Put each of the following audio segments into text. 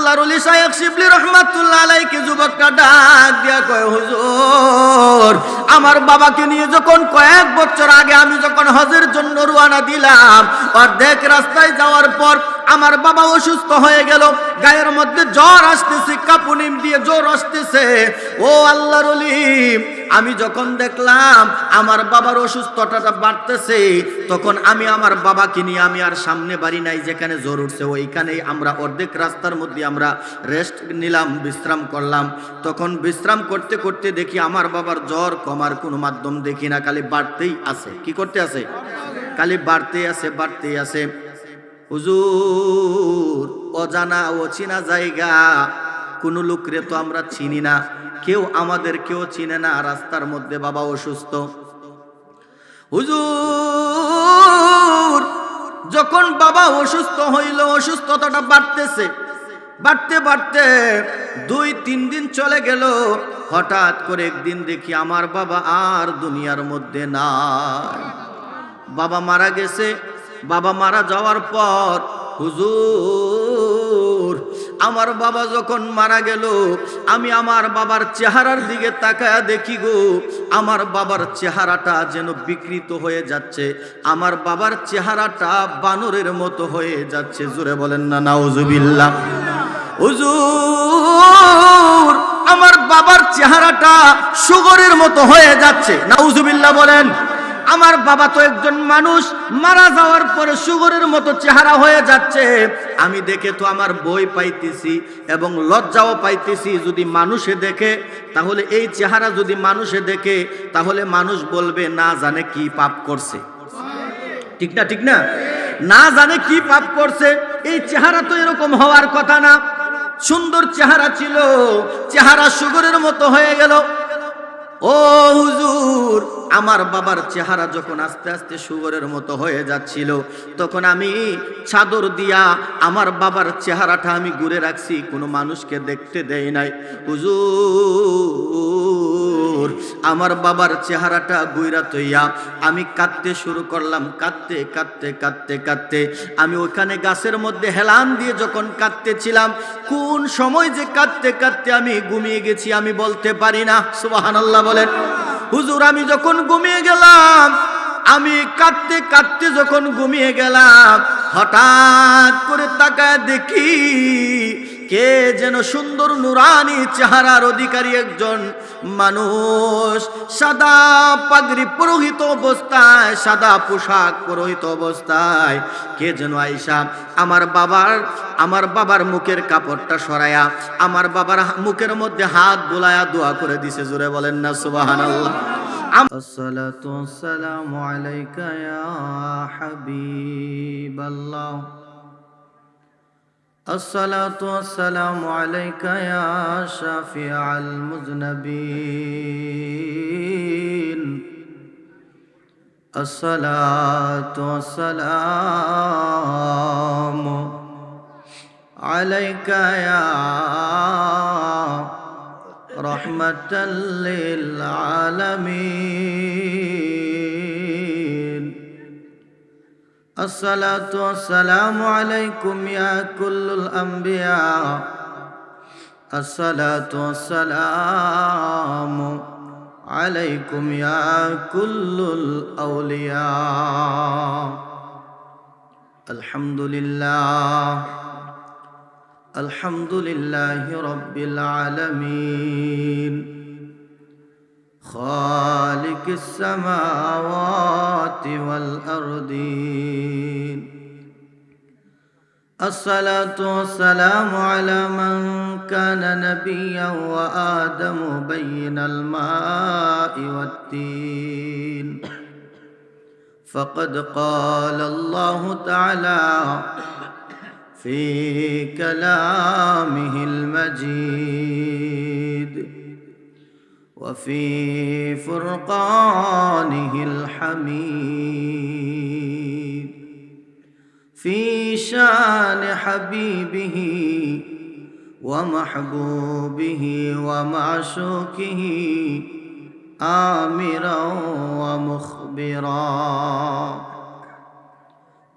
আল্লাহর ওলি শাইখ শিবলি রহমাতুল্লাহ আলাইহি যুবকটা ডাক দিয়া কয়, হুজুর আমার বাবাকে নিয়ে যখন কয়েক বছর আগে আমি যখন হজের জন্য রওনা দিলাম, অর্ধেক রাস্তায় যাওয়ার পর আমার বাবা অসুস্থ হয়ে গেল, গায়ের মধ্যে জ্বর আসতেছে, কাঁপুনি দিয়ে জ্বর আসতেছে। ও আল্লাহর ওলি, আমি যখন দেখলাম আমার বাবার অসুস্থতাটা বাড়তেছে, তখন আমি আমার বাবাকে নিয়ে আমি আর সামনে বাড়ি নাই, যেখানে জ্বর উঠছে ওইখানেই আমরা অর্ধেক রাস্তার মধ্যে আমরা রেস্ট নিলাম, বিশ্রাম করলাম। তখন বিশ্রাম করতে করতে দেখি আমার বাবার জ্বর কমার কোনো মাধ্যম দেখি না, খালি বাড়তেই আছে। কি করতে আছে? খালি বাড়তেই আছে, বাড়তেই আছে। হুজুর অজানা অচেনা জায়গা, কোনো লোকরে তো আমরা চিনি না, কেউ আমাদের কেউ চিনে না, রাস্তার মধ্যে বাবা অসুস্থ। হুজুর যখন বাবা অসুস্থ হইল, অসুস্থতাটা বাড়তেছে, বাড়তে বাড়তে 2-3 দিন চলে গেল। হঠাৎ করে একদিন দেখি আমার বাবা আর দুনিয়ার মধ্যে নাই, বাবা মারা গেছে। বাবা মারা যাওয়ার পর হুজুর আমার বাবা যখন মারা গেল, আমি আমার বাবার চেহারার দিকে তাকায়া দেখি গো, আমার বাবার চেহারাটা যেন বিকৃত হয়ে যাচ্ছে, আমার বাবার চেহারাটা বানরের মতো হয়ে যাচ্ছে। জোরে বলেন না নাউজুবিল্লাহ। হুজুর আমার বাবার চেহারাটা শুগরের মতো হয়ে যাচ্ছে। নাউজুবিল্লাহ বলেন। আমার বাবা তো একজন মানুষ, মারা যাওয়ার পরে শুগরের মতো চেহারা হয়ে যাচ্ছে। আমি দেখে তো আমার ভয় পাইতেছি এবং লজ্জাও পাইতেছি। যদি মানুষে দেখে, তাহলে এই চেহারা যদি মানুষে দেখে, তাহলে মানুষ বলবে না জানে কি পাপ করছে। ঠিক না? ঠিক না? না জানে কি পাপ করছে। এই চেহারা তো এরকম হওয়ার কথা না। সুন্দর চেহারা ছিল, চেহারা শুগরের মতো হয়ে গেল। ও হুজুর আমার বাবার চেহারা যখন আস্তে আস্তে শুগরের মতো হয়ে যাচ্ছিল, তখন আমি চাদর দিয়া আমার বাবার চেহারাটা আমি ঘুরে রাখছি, কোনো মানুষকে দেখতে দেই নাই। হুজুর আমার বাবার চেহারাটা গুইরা তৈয়া আমি কাঁদতে শুরু করলাম। কাঁদতে কাঁদতে কাঁদতে কাঁদতে আমি ওখানে গাছের মধ্যে হেলান দিয়ে যখন কাঁদতেছিলাম, কোন সময় যে কাঁদতে কাঁদতে আমি ঘুমিয়ে গেছি আমি বলতে পারি না। সুবহানাল্লাহ বলেন। হুজুর আমি যখন ঘুমিয়ে গেলাম, আমি কাঁদতে কাঁদতে যখন ঘুমিয়ে গেলাম, হঠাৎ করে তাকায় দেখি কে যেন সুন্দর নুরানি চেহারার অধিকারী একজন মানুষ, সাদা পাগড়ি পরিহিত অবস্থায়, সাদা পোশাক পরিহিত অবস্থায় কে যেন আইসা আমার বাবার মুখের কাপড়টা সরায়া আমার বাবার মুখের মধ্যে হাত বুলায়া দোয়া করে দিছে। জোরে বলেন না সুবহানাল্লাহ। আসসালাতু ওয়াসসালামু আলাইকা ইয়া হাবিবাল্লাহ। আসসালাতু ওয়াসসালামু আলাইকা ইয়া শাফিআল মুযনাবিন। আসসালাতু ওয়াসসালামু আলাইকা ইয়া রাহমাতাল লিল আলামিন। আসসালাতু ওয়াসসালামু আলাইকুম ইয়া কুল্লুল আম্বিয়া। আসসালাতু ওয়াসসালামু আলাইকুম ইয়া কুল্লুল আউলিয়া। আলহামদুলিল্লাহ, আলহামদুলিল্লাহি রাব্বিল আলামিন, খালিকিস সামাওয়াতি ওয়াল আরদিন। আসসালাতু ওয়াসসালামু আলা মান কানা নাবিয়্যান ওয়া আদামু বাইনাল মাই ওয়াত তিন। ফাকাদ ক্বালা আল্লাহু তাআলা في كلامه المجيد وفي فرقانه الحميد في شان حبيبه ومحبوبه ومعشوقه آمرا ومخبرا.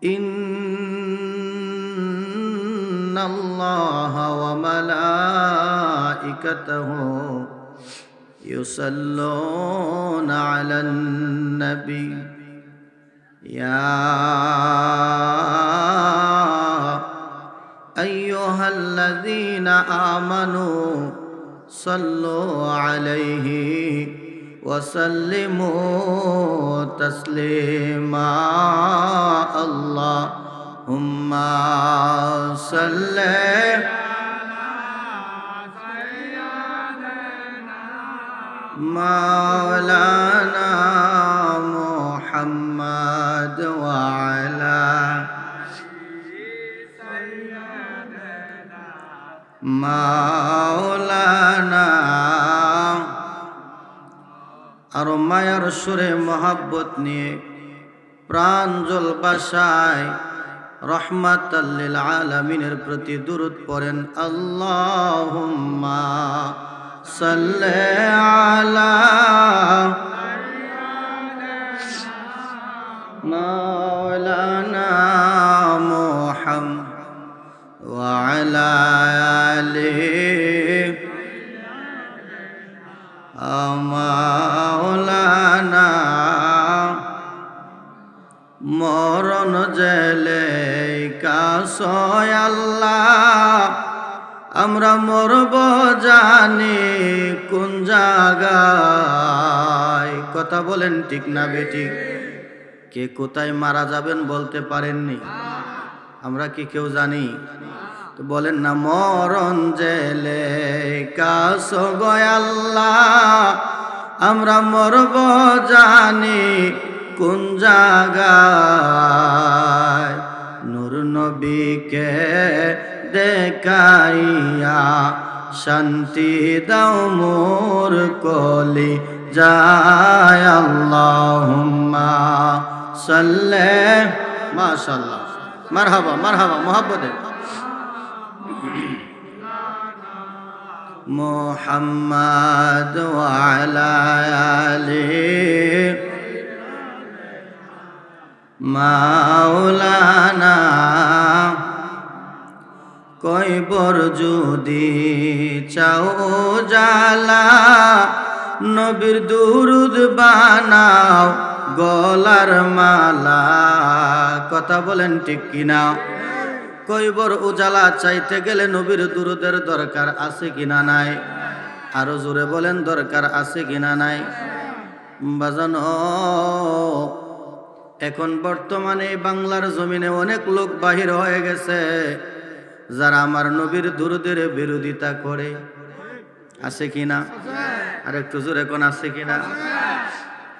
إن ইন্নাল্লাহা ওয়া মালাইকাতাহু ইউসাল্লুনা আলান নবী ইয়া আইয়ুহাল্লাযীনা আমানু সাল্লু আলাইহি ওয়া সাল্লিমু তাসলিমা আল্লাহুম্মা সাল্লি মাওলানা মুহাম্মদ ওয়া আলা মাওলানা আর মায়ার সুরে মহাব্বত নিয়ে প্রাঞ্জল বাসায় রহমাতাল লিল আলামিনের প্রতি দুরূদ পড়েন আল্লাহুম্মা সাল্লি আলা মাওলানা মুহাম্মদ ওয়া আলা আলিহি মাওলানা মরণ জেলে কাসয় আল্লাহ আমরা মরব জানি কোন জায়গায় কথা বলেন ঠিক না বেঠিক কে কোথায় মারা যাবেন বলতে পারেননি আমরা কি কেউ জানি তো বলেন না মরণ জেলে কাস গয় আল্লাহ আমরা মরব জানি কোন জায়গায় নূর নবীকে দেখাইয়া শান্তি দাও মোর কলি যায় আল্লাহুম্মা সাল্লি মাশাআল্লাহ মারহাবা মারহাবা মোহাব্বতে মুহাম্মদ ওয়া আলা আলিহি মাওলানা কয়বর যদি চাও জালা নবীর দুরুদ বানাও গলার মালা কথা বলেন ঠিক কিনা কয়বর উজালা চাইতে গেলে নবীর দুরুদের দরকার আছে কিনা নাই আরো জোরে বলেন দরকার আছে কিনা নাই বাজানো এখন বর্তমানে বাংলার জমিনে অনেক লোক বাহির হয়ে গেছে যারা আমার নবীর দুরুদের বিরোধিতা করে আছে কিনা আর একটু জোরে কোন আছে কিনা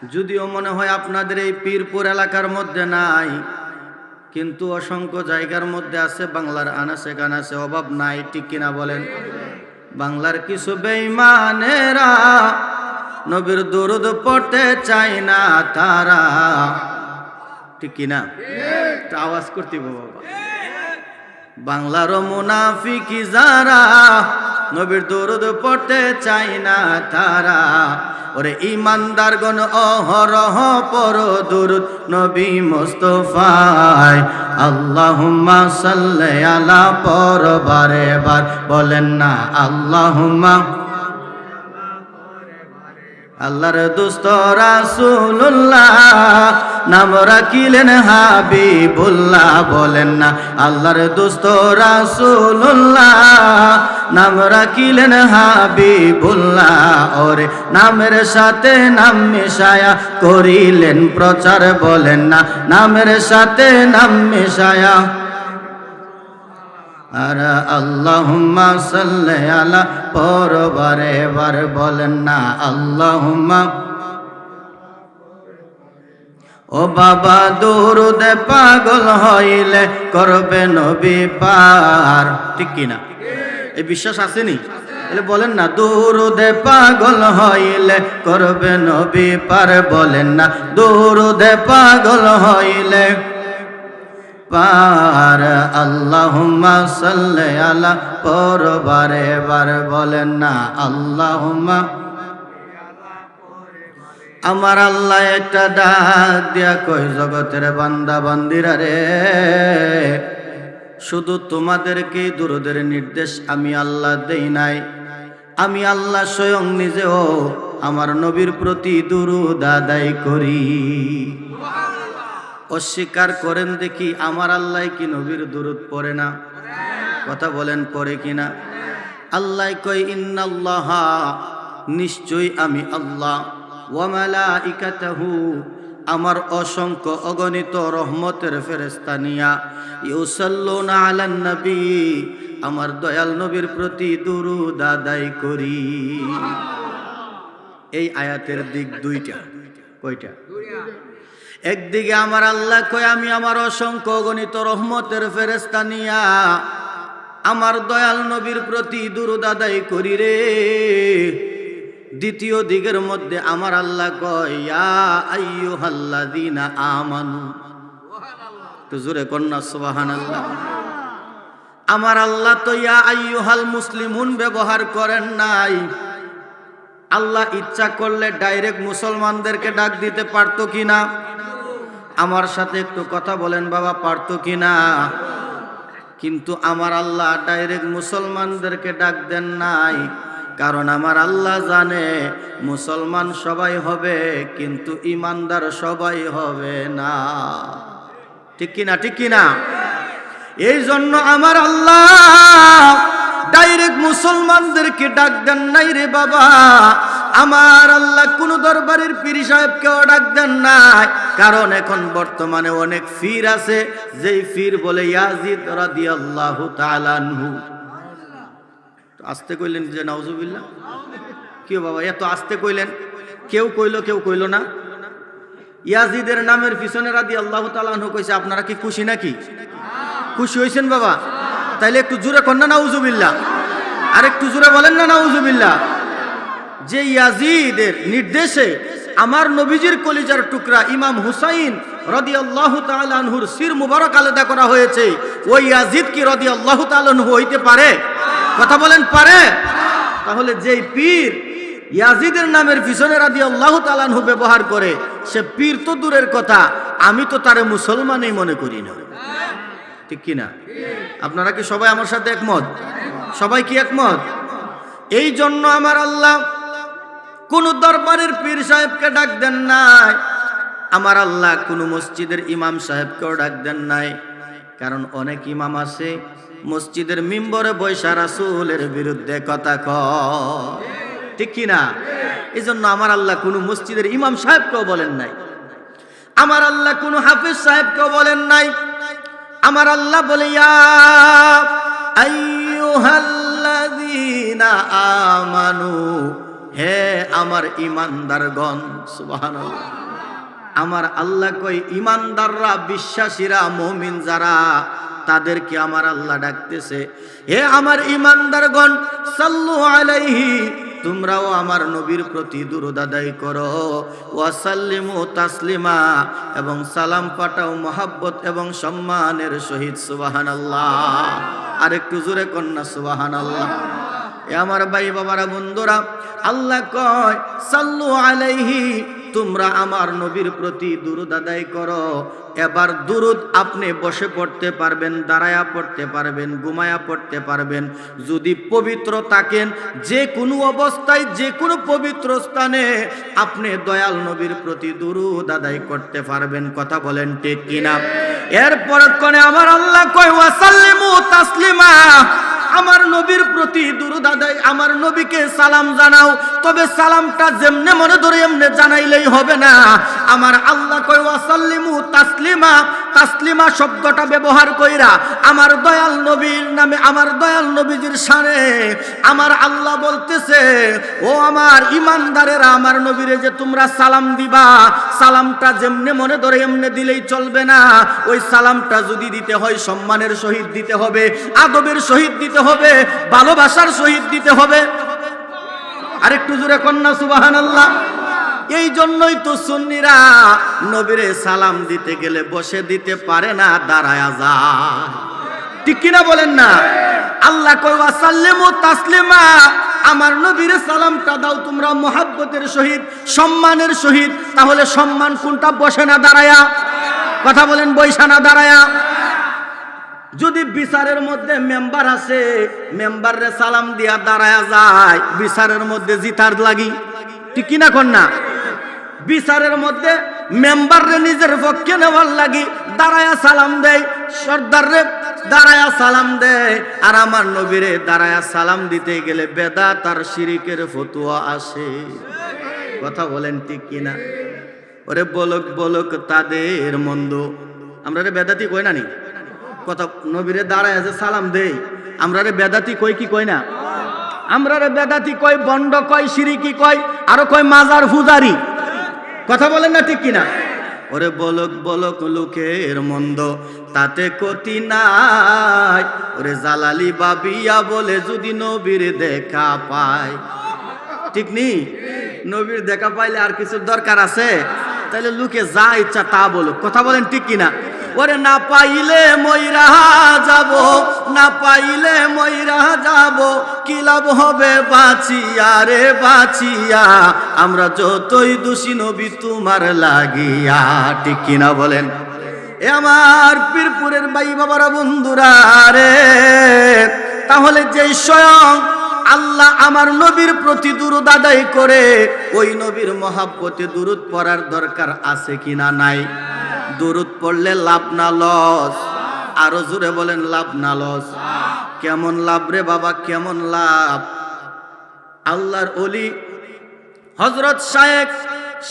যদিও মনে হয় আপনাদের এই পীরপুর এলাকার মধ্যে নাই কিন্তু অসংখ্য জায়গার মধ্যে আছে বাংলার আনাচে কানাচে অভাব নাই ঠিক কিনা বলেন বাংলার কিছু বেঈমানেরা নবীর দুরুদ পড়তে চায় না তারা ঠিক কিনা আওয়াজ করতে বাবা বাংলার মুনাফিকি যারা নবীর দুরুদ পড়তে চায় না তারা ওরে ইমানদারগণ অহরহ পড় দুরুদ নবী মুস্তাফায় আল্লাহুম্মা সাল্লি আলা পড় বারে বার বলেন না আল্লাহুম্মা আল্লাহর দোস্ত রাসূলুল্লাহ নাম রাখিলেন হাবিবুল্লাহ বলেন না আল্লাহর দোস্ত রাসূলুল্লাহ নাম রাখিলেন হাবিবুল্লাহ ওরে নামের সাথে নাম মিশায়া করিলেন প্রচার বলেন না নামের সাথে নাম মিশায়া আর আল্লাহুম্মা সাল্লি আলা পরবারে বার বলেন না আল্লাহুম্মা ও বাবা দুরুদে পাগল হইলে করবে নবী পার ঠিক কিনা এই বিশ্বাস আসেনি তাহলে বলেন না দুরুদে পাগল হইলে করবে নবী পার বলেন না দুরুদে পাগল হইলে পার আল্লাহুম্মা সাল্লি আলা পরবারে বার বলেন না আল্লাহুম্মা আমার আল্লাহ একটা ডাক দিয়া কই জগতের বান্দা বান্দিরা রে শুধু তোমাদেরকে দুরুদের নির্দেশ আমি আল্লাহ দেই নাই, আমি আল্লাহ স্বয়ং নিজেও আমার নবীর প্রতি দুরুদ আদায় করি। অস্বীকার করেন দেখি আমার আল্লাহ কি নবীর দুরুদ পড়ে না? কথা বলেন পড়ে কিনা? আল্লাহ কয় ইন্নাল্লাহা, নিশ্চয়ই আমি আল্লাহ, ওয়া মালাইকাতাহু, আমার অসংখ্য অগণিত রহমতের ফেরেশতা নিয়া, ইউসাল্লুনা আলান নবী, আমার দয়াল নবীর প্রতি দুরুদ আদায় করি। এই আয়াতের দিক দুইটা। কয়টা? একদিকে আমার আল্লাহ কয় আমি আমার অসংখ্য অগণিত রহমতের ফেরেশতা নিয়া আমার দয়াল নবীর প্রতি দুরুদ আদায় করি রে। দ্বিতীয় দিকের মধ্যে আমার আল্লাহ কয় ইয়া আইয়ুহাল্লাযীনা আমানু, তো জোরে কন্যা সুবহানাল্লাহ। আমার আল্লাহ তো ইয়া আইয়ুহাল মুসলিমুন ব্যবহার করেন নাই। আল্লাহ ইচ্ছা করলে ডাইরেক্ট মুসলমানদেরকে ডাক দিতে পারতো কিনা? আমার সাথে একটু কথা বলেন বাবা, পারতো কিনা? কিন্তু আমার আল্লাহ ডাইরেক্ট মুসলমানদেরকে ডাক দেন নাই, কারণ আমার আল্লাহ জানে মুসলমান সবাই হবে কিন্তু ইমানদার সবাই হবে না। ঠিক কিনা? ঠিক কিনা? এই জন্য আমার আল্লাহ ডাইরেক্ট মুসলমানদেরকে ডাক দেন নাই রে বাবা। আমার আল্লাহ কোন দরবারের পীর সাহেবকেও ডাক দেন নাই, কারণ এখন বর্তমানে অনেক পীর আছে যেই পীর বলে ইয়াজিদ রাদিয়াল্লাহু তাআলা আনহু। আস্তে কইলেন যে নাউজুবিল্লাহ। কি বাবা এত আস্তে কইলেন? কেউ কইলো কেউ কইলো না। ইয়াজিদের নামের পিছনে রাদিয়াল্লাহু তাআলা আনহু কইছে, আপনারা কি খুশি নাকি? খুশি হইছেন বাবা? তাইলে একটু জোরে কর না নাউজুবিল্লাহ। আর একটু জোরে বলেন না নাউজুবিল্লাহ। যে ইয়াজিদের নির্দেশে আমার নবীজির কলিজার টুকরা ইমাম হুসাইন রাদিয়াল্লাহু তাআলা আনহুর শির মুবারক আলাদা করা হয়েছে, ওই ইয়াজিদ কি রাদিয়াল্লাহু তাআলা আনহু হইতে পারে? কথা বলেন পারে? তাহলে যেই পীর ইয়াজিদের নামের পিছনে রাদিয়াল্লাহু তাআলা আনহু ব্যবহার করে, সে পীর তো দূরের কথা, আমি তো তারে মুসলমানই মনে করি না। ঠিক কিনা? আপনারা কি সবাই আমার সাথে একমত? সবাই কি একমত? এই জন্য আমার আল্লাহ কোন দরবারের পীর সাহেবকে ডাক দেন নাই, আমার আল্লাহ কোন মসজিদের ইমাম সাহেবকেও ডাক দেন নাই। কারণ অনেক ইমাম আছে মসজিদের মিম্বরে বৈশা রাসূলের বিরুদ্ধে কথা কয়। ঠিক কিনা? এই জন্য আমার আল্লাহ কোন মসজিদের ইমাম সাহেবকেও বলেন নাই, আমার আল্লাহ কোন হাফেজ সাহেবকেও বলেন নাই। আমার আল্লাহ বলে ইয়া আইয়ুহাল্লাযীনা আমানু, হে আমার ইমানদারগণ। সুবহানাল্লাহ। আমার আল্লাহ কই ইমানদাররা, বিশ্বাসীরা, মুমিন যারা, তাদেরকে আমার আল্লাহ ডাকতেছে, হে আমার ইমানদারগণ সাল্লু আলাইহি, তোমরাও আমার নবীর প্রতি দুরূদ আদায় করো, ওয়া সাল্লিমু তাসলিমা, এবং সালাম পাঠাও মহব্বত এবং সম্মানের সহিত। সুবহানাল্লাহ। আর একটু জোরে কন্যা সুবহানাল্লাহ। এ আমার ভাই বাবারা বন্ধুরা, আল্লাহ কয় সাল্লু আলাইহি, তোমরা আমার নবীর প্রতি দুরূদ আদায় করো। এবার দুরূদ আপনি বসে পড়তে পারবেন, দাঁড়ায়া পড়তে পারবেন, ঘুমায়া পড়তে পারবেন। যদি পবিত্র থাকেন, যে কোনো অবস্থায় যে কোনো পবিত্র স্থানে আপনি দয়াল নবীর প্রতি দুরূদ আদায় করতে পারবেন। কথা বলেন ঠিক কিনা? এরপর কোনে আমার আল্লাহ কয় ওয়া সাল্লিমু তাসলিমা, আমার নবীর প্রতি দুরূদ আদায়, আমার নবীকে সালাম জানাও। তবে সালামটা যেমনে মনে ধরে এমনি জানাইলেই হবে না। আমার আল্লাহ কয় ওয়া সাল্লিমু তাসলিমা, তাসলিমা শব্দটা ব্যবহার কইরা আমার দয়াল নবীর নামে, আমার দয়াল নবীজির শানে আমার আল্লাহ বলতেছে, ও আমার ইমানদারেরা, আমার নবীরে যে তোমরা সালাম দিবা, সালামটা যেমনে মনে ধরে এমনি দিলেই চলবে না। ওই সালামটা যদি দিতে হয় সম্মানের সহিত দিতে হবে, আদবের সহিত দিতে হবে, ভালোবাসার সহিত দিতে হবে। আরেকটু জোরে কন্যা সুবহানাল্লাহ। এই জন্যই তো সুন্নিরা নবীরে সালাম দিতে গেলে বসে দিতে পারে না, দাঁড়ায়া যায়। ঠিক কিনা বলেন না? আল্লাহ কয় ওয়া সাল্লিমু তাসলিমা, আমার নবীরে সালামটা দাও তোমরা মহব্বতের সহিত, সম্মানের সহিত। তাহলে সম্মান কোনটা? বসে না দাঁড়ায়া? কথা বলেন বৈশা না দাঁড়ায়া? যদি বিচারের মধ্যে মেম্বার আছে, মেম্বারে সালাম দিয়া দাঁড়ায়া যায়, বিচারের মধ্যে জিতার লাগি, ঠিক কিনা কন্যা? বিচারের মধ্যে মেম্বারে নিজের পক্ষে নেওয়ার লাগি দাঁড়ায়া সালাম দেয়, সর্দারে দাঁড়ায়া সালাম দেয়। আর আমার নবীরে দাঁড়ায়া সালাম দিতে গেলে বেদাত আর শিরিকের ফতোয়া আসে। কথা বলেন ঠিক কিনা? ওরে বলক বলক তাদের মন্দ, আমরা রে বেদাতি কই না নি? কথা নবীরে দাঁড়ায় যে সালাম দেই, আমরা রে বেদাতি কই কি কই না? আমরা রে বেদাতি কই, বন্ড কই, শিরিকি কই, আরো কই মাজার পূজারি। কথা বলেন না ঠিক কিনা? ওরে বলক বলক লোকের মন্দ, তাতে ক্ষতি নাই। ওরে জালালি বাবিয়া বলে যদি নবীর দেখা পায়, ঠিক নি? নবীর দেখা পাইলে আর কিছু দরকার আছে? তাহলে লোকে যা ইচ্ছা তা বলুক। কথা বলেন ঠিক কিনা? ওরে না পাইলে মইরা যাব, না পাইলে মইরা যাব, কি লাভ হবে বাঁচিয়া রে বাঁচিয়া, আমরা যতই দোষী নবী তোমার লাগিয়া, ঠিক কিনা বলেন? এ আমার পীরপুরের ভাই বাবারা বন্ধুরা রে, তাহলে যে স্বয়ং আল্লাহ আমার নবীর প্রতি দুরূদ আদায় করে, ওই নবীর মহাব্বতে দুরূদ পড়ার দরকার আছে কিনা? নাই। দুরূদ পড়লে লাভ না লস? আরো জোরে বলেন, লাভ না লস? কেমন লাভ রে বাবা, কেমন লাভ? আল্লাহর ওলি হযরত শায়েখ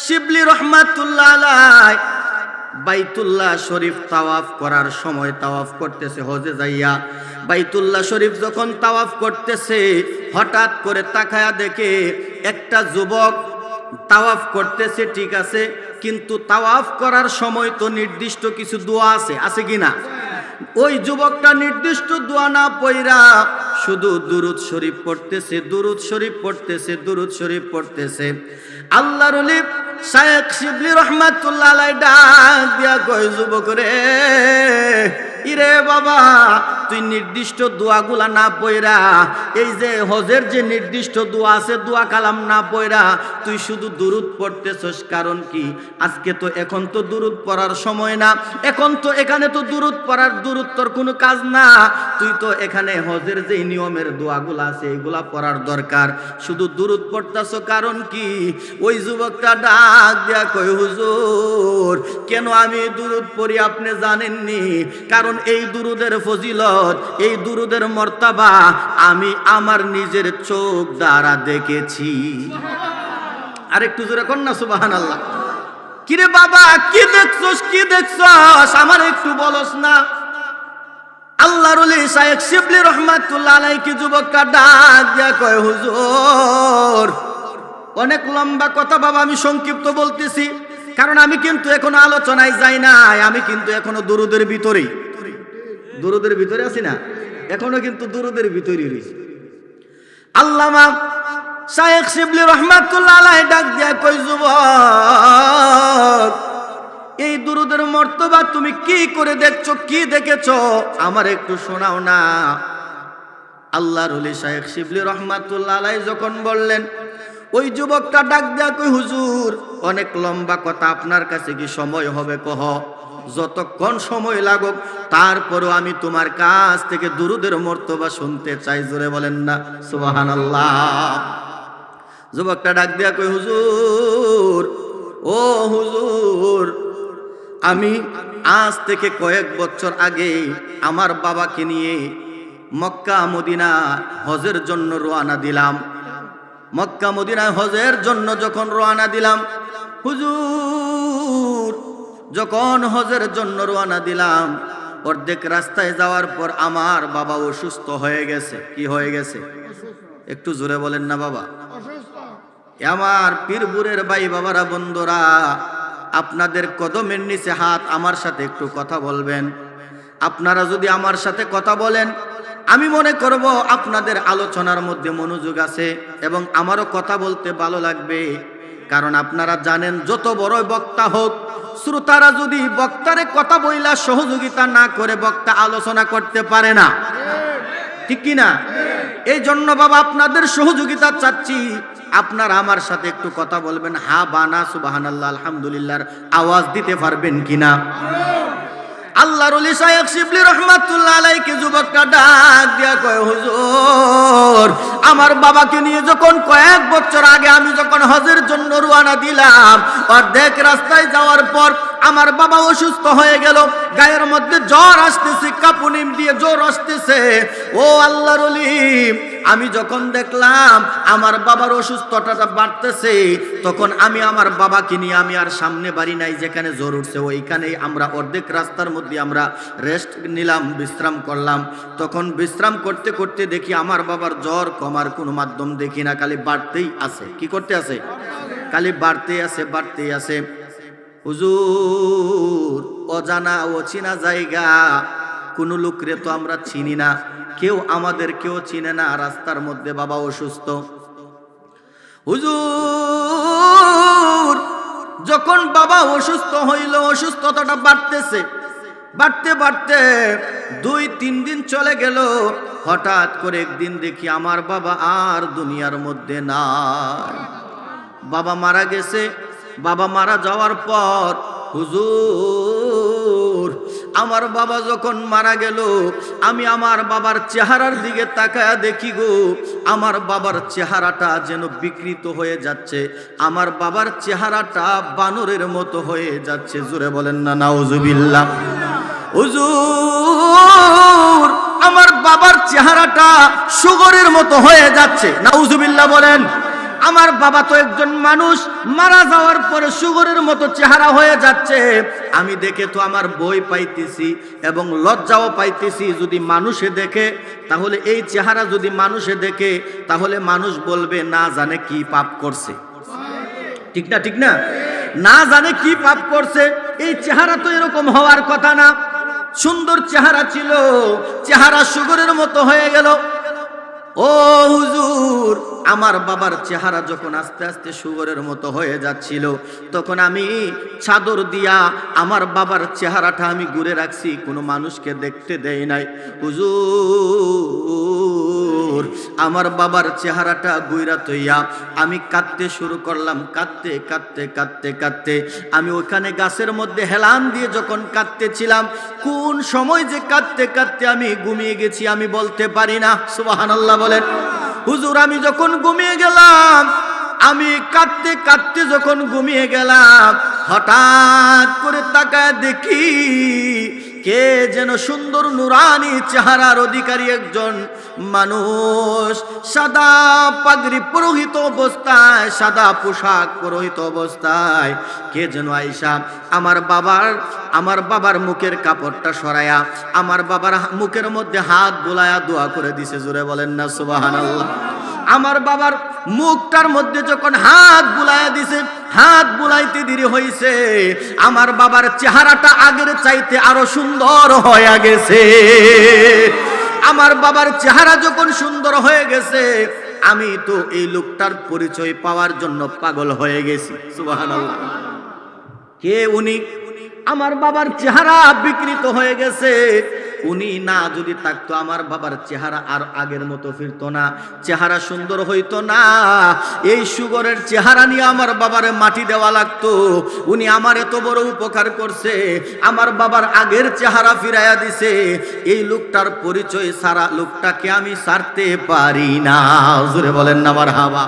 শিবলি রহমাতুল্লাহ আলাইহি বাইতুল্লাহ শরীফ তাওয়াফ করার সময় তাওয়াফ করতেছে, হজে যাইয়া বাইতুল্লাহ শরীফ যখন তাওয়াফ করতেছে, হঠাৎ করে তাকায়া দেখে একটা যুবক তাওয়াফ করতেছে, ঠিক আছে, কিন্তু তাওয়াফ করার সময় তো নির্দিষ্ট কিছু দোয়া আছে, আছে কিনা? ওই যুবকটা নির্দিষ্ট দোয়া না পড়া শুধু দুরূদ শরীফ পড়তেছে, দুরূদ শরীফ পড়তেছে, দুরূদ শরীফ পড়তেছে। আল্লাহর ওলি শায়েখ শিবলি রহমাতুল্লাহ আলাইহি ডাক দিয়া কয়, যুবক রে, ইরে বাবা, তুই নির্দিষ্ট দোয়াগুলা না পড়া, এই যে হজের যে নির্দিষ্ট দোয়া আছে, দোয়া কালাম না পড়া তুই শুধু দুরূদ পড়তেছস, কারণ কি? আজকে তো এখন তো দুরূদ পড়ার সময় না, এখন তো এখানে তো দুরূদ পড়ার, দুরূদ তোর কোনো কাজ না, তুই তো এখানে হজের যে নিয়মের দোয়াগুলা আছে এগুলা পড়ার দরকার, শুধু দুরূদ পড়তাছ, কারণ কি? ওই যুবকটা ডাক দিয়া কয়, হুজুর, কেন আমি দুরূদ পড়ি আপনি জানেননি? কারণ এই দুরূদের ফজিলত, এই দুরূদের মর্তবা আমি আমার নিজের চোখ দ্বারা দেখেছি। আর একটু জোরে কর না সুবহানাল্লাহ। কিরে বাবা, কি দেখছস, কি দেখছস, আমার একটু বলস না? আল্লাহর ওলি শায়েখ শিবলি রহমাতুল্লাহ আলাইহি কি যুবকটা ডাক দিয়া কয়, হুজুর, অনেক লম্বা কথা বাবা, আমি সংক্ষিপ্ত বলতেছি, কারণ আমি কিন্তু এখনো আলোচনায় যাই নাই, আমি কিন্তু এখনো দুরূদের ভিতরেই, দুরূদের ভিতরে আছি না, এখনো কিন্তু দুরূদের ভিতরেই রয়েছি। আল্লামা শায়েখ শিবলি রহমাতুল্লাহ আলাইহি ডাক দিয়া কই, যুবক, এই দুরূদের মর্তবা তুমি কি করে দেখছো, কি দেখেছো, আমার একটু শোনাও না। আল্লাহর ওলি শায়েখ শিবলি রহমাতুল্লাহ আলাইহি যখন বললেন, ওই যুবকটা ডাক দিয়া কই, হুজুর, অনেক লম্বা কথা, আপনার কাছে কি সময় হবে? কহ, যতক্ষণ সময় লাগুক, তারপরও আমি তোমার কাছ থেকে দুরূদের মর্তবা শুনতে চাই। জোরে বলেন না সুবহানাল্লাহ। যুবকটা ডাক দিয়া কই, হুজুর, ও হুজুর, আমি আজ থেকে কয়েক বছর আগে আমার বাবাকে নিয়ে মক্কা মদিনা হজের জন্য রওনা দিলাম। মক্কা মদিনা হজের জন্য যখন রওনা দিলাম, হুজুর, যখন হজের জন্য রওনা দিলাম, অর্ধেক রাস্তায় যাওয়ার পর আমার বাবা অসুস্থ হয়ে গেছে। কি হয়ে গেছে? একটু জোরে বলেন না বাবা। আমার পীরপুরের ভাই বাবারা বন্ধুরা, আপনাদের কদমের নিচে হাত, আমার সাথে একটু কথা বলবেন। আপনারা যদি আমার সাথে কথা বলেন, আমি মনে করব আপনাদের আলোচনার মধ্যে মনোযোগ আছে এবং আমারও কথা বলতে ভালো লাগবে। কারণ আপনারা জানেন, যত বড় বক্তা হোক, শ্রোতারা যদি বক্তারে কথা বইলা সহযোগিতা না করে, বক্তা আলোচনা করতে পারে না, ঠিক কি না? এই জন্য বাবা আপনাদের সহযোগিতা চাচ্ছি। আপনারা আমার সাথে একটু কথা বলবেন, হা বানা সুবহানাল্লাহ আলহামদুলিল্লাহর আওয়াজ দিতে পারবেন কিনা? আল্লাহর ওলি শাইখ শিবলি রহমাতুল্লাহ আলাইহি যুবকটা ডাক দিয়া কয়, হুজুর আমার বাবাকে নিয়ে যখন কয়েক বছর আগে আমি যখন হজের জন্য রওনা দিলাম, অর্ধেক রাস্তায় যাওয়ার পর আমার বাবা অসুস্থ হয়ে গেল, গায়ের মধ্যে জ্বর আসতেছে, কাঁপুনি দিয়ে জ্বর আসতেছে। ও আল্লাহর ওলি, আমি যখন দেখলাম আমার বাবার অসুস্থতাটা বাড়তেছে, তখন আমি আমার বাবাকে নিয়ে আমি আর সামনে বাড়ি নাই, যেখানে জ্বর উঠছে ওইখানেই আমরা অর্ধেক রাস্তার মধ্যে আমরা রেস্ট নিলাম, বিশ্রাম করলাম। তখন বিশ্রাম করতে করতে দেখি আমার বাবার জ্বর কমার কোনো মাধ্যম দেখি না, খালি বাড়তেই আছে। কি করতে আছে? খালি বাড়তেই আছে, বাড়তেই আছে। হুজুর, অজানা অচিনা জায়গা, কোন লোকরে তো আমরা চিনি না, কেউ আমাদের কেউ চিনে না, রাস্তার মধ্যে বাবা অসুস্থ। হুজুর, যখন বাবা অসুস্থ হইল, অসুস্থতাটা বাড়তেছে, বাড়তে বাড়তে 2-3 দিন চলে গেল। হঠাৎ করে একদিন দেখি আমার বাবা আর দুনিয়ার মধ্যে নাই, বাবা মারা গেছে। বাবা মারা যাওয়ার পর হুজুর, আমার বাবা যখন মারা গেল, আমি আমার বাবার চেহারার দিকে তাকায়া দেখি গো, আমার বাবার চেহারাটা যেন বিকৃত হয়ে যাচ্ছে, আমার বাবার চেহারাটা বানরের মতো হয়ে যাচ্ছে। জোরে বলেন না নাউজুবিল্লাহ। হুজুর, আমার বাবার চেহারাটা সুগরের মতো হয়ে যাচ্ছে। নাউজুবিল্লাহ বলেন। আমার বাবা তো একজন মানুষ, মারা যাওয়ার পরে সুগরের মতো চেহারা হয়ে যাচ্ছে। আমি দেখে তো আমার ভয় পাইতেছি এবং লজ্জাও পাইতেছি। যদি মানুষে দেখে, তাহলে এই চেহারা যদি মানুষে দেখে, তাহলে মানুষ বলবে না জানে কি পাপ করছে। ঠিক না? ঠিক না? না জানে কি পাপ করছে। এই চেহারা তো এরকম হওয়ার কথা না। সুন্দর চেহারা ছিল, চেহারা সুগরের মতো হয়ে গেল। ও হুজুর, আমার বাবার চেহারা যখন আস্তে আস্তে সুগরের মতো হয়ে যাচ্ছিল, তখন আমি চাদর দিয়া আমার বাবার চেহারাটা আমি ঘুরে রাখছি, কোনো মানুষকে দেখতে দেই নাই। হুজুর, আমার বাবার চেহারাটা গুইরা তৈয়া আমি কাঁদতে শুরু করলাম। কাঁদতে কাঁদতে কাঁদতে কাঁদতে আমি ওখানে গাছের মধ্যে হেলান দিয়ে যখন কাঁদতেছিলাম, কোন সময় যে কাঁদতে কাঁদতে আমি ঘুমিয়ে গেছি আমি বলতে পারি না। সুবহানাল্লাহ বলেন। হুজুর, আমি যখন ঘুমিয়ে গেলাম, আমি কাঁদতে কাঁদতে যখন ঘুমিয়ে গেলাম, হঠাৎ করে তাকায় দেখি কে যেন সুন্দর নুরানি চেহারার অধিকারী একজন মানুষ, সাদা পাগড়ি পরিহিত অবস্থায়, সাদা পোশাক পরিহিত অবস্থায় কে যেন আইসা আমার বাবার মুখের কাপড়টা সরায়া আমার বাবার মুখের মধ্যে হাত বুলায়া দোয়া করে দিছে। জোরে বলেন না সুবহানাল্লাহ। আমার বাবার মুখটার মধ্যে যখন হাত বুলায়া দিছে, হাত বুলাইতে দেরি হইছে, আমার বাবার চেহারাটা আগের চাইতে আরো সুন্দর হয়ে গেছে। আমার বাবার চেহারা যখন সুন্দর হয়ে গেছে, আমি তো এই লোকটার পরিচয় পাওয়ার জন্য পাগল হয়ে গেছি। সুবহানাল্লাহ। কে উনি? আমার বাবার চেহারা বিকৃত হয়ে গেছে। উনি না যদি থাকতো, আমার বাবার চেহারা আর আগের মতো ফিরতো না, চেহারা সুন্দর হইতো না। এই সুগরের চেহারা নিয়ে আমার বাবারে মাটি দেওয়া লাগতো। উনি আমার এত বড় উপকার করছে, আমার বাবার আগের চেহারা ফিরাইয়া দিছে। এই লোকটার পরিচয় সারা লোকটাকে আমি ছাড়তে পারি না। জোরে বলেন না মারহাবা।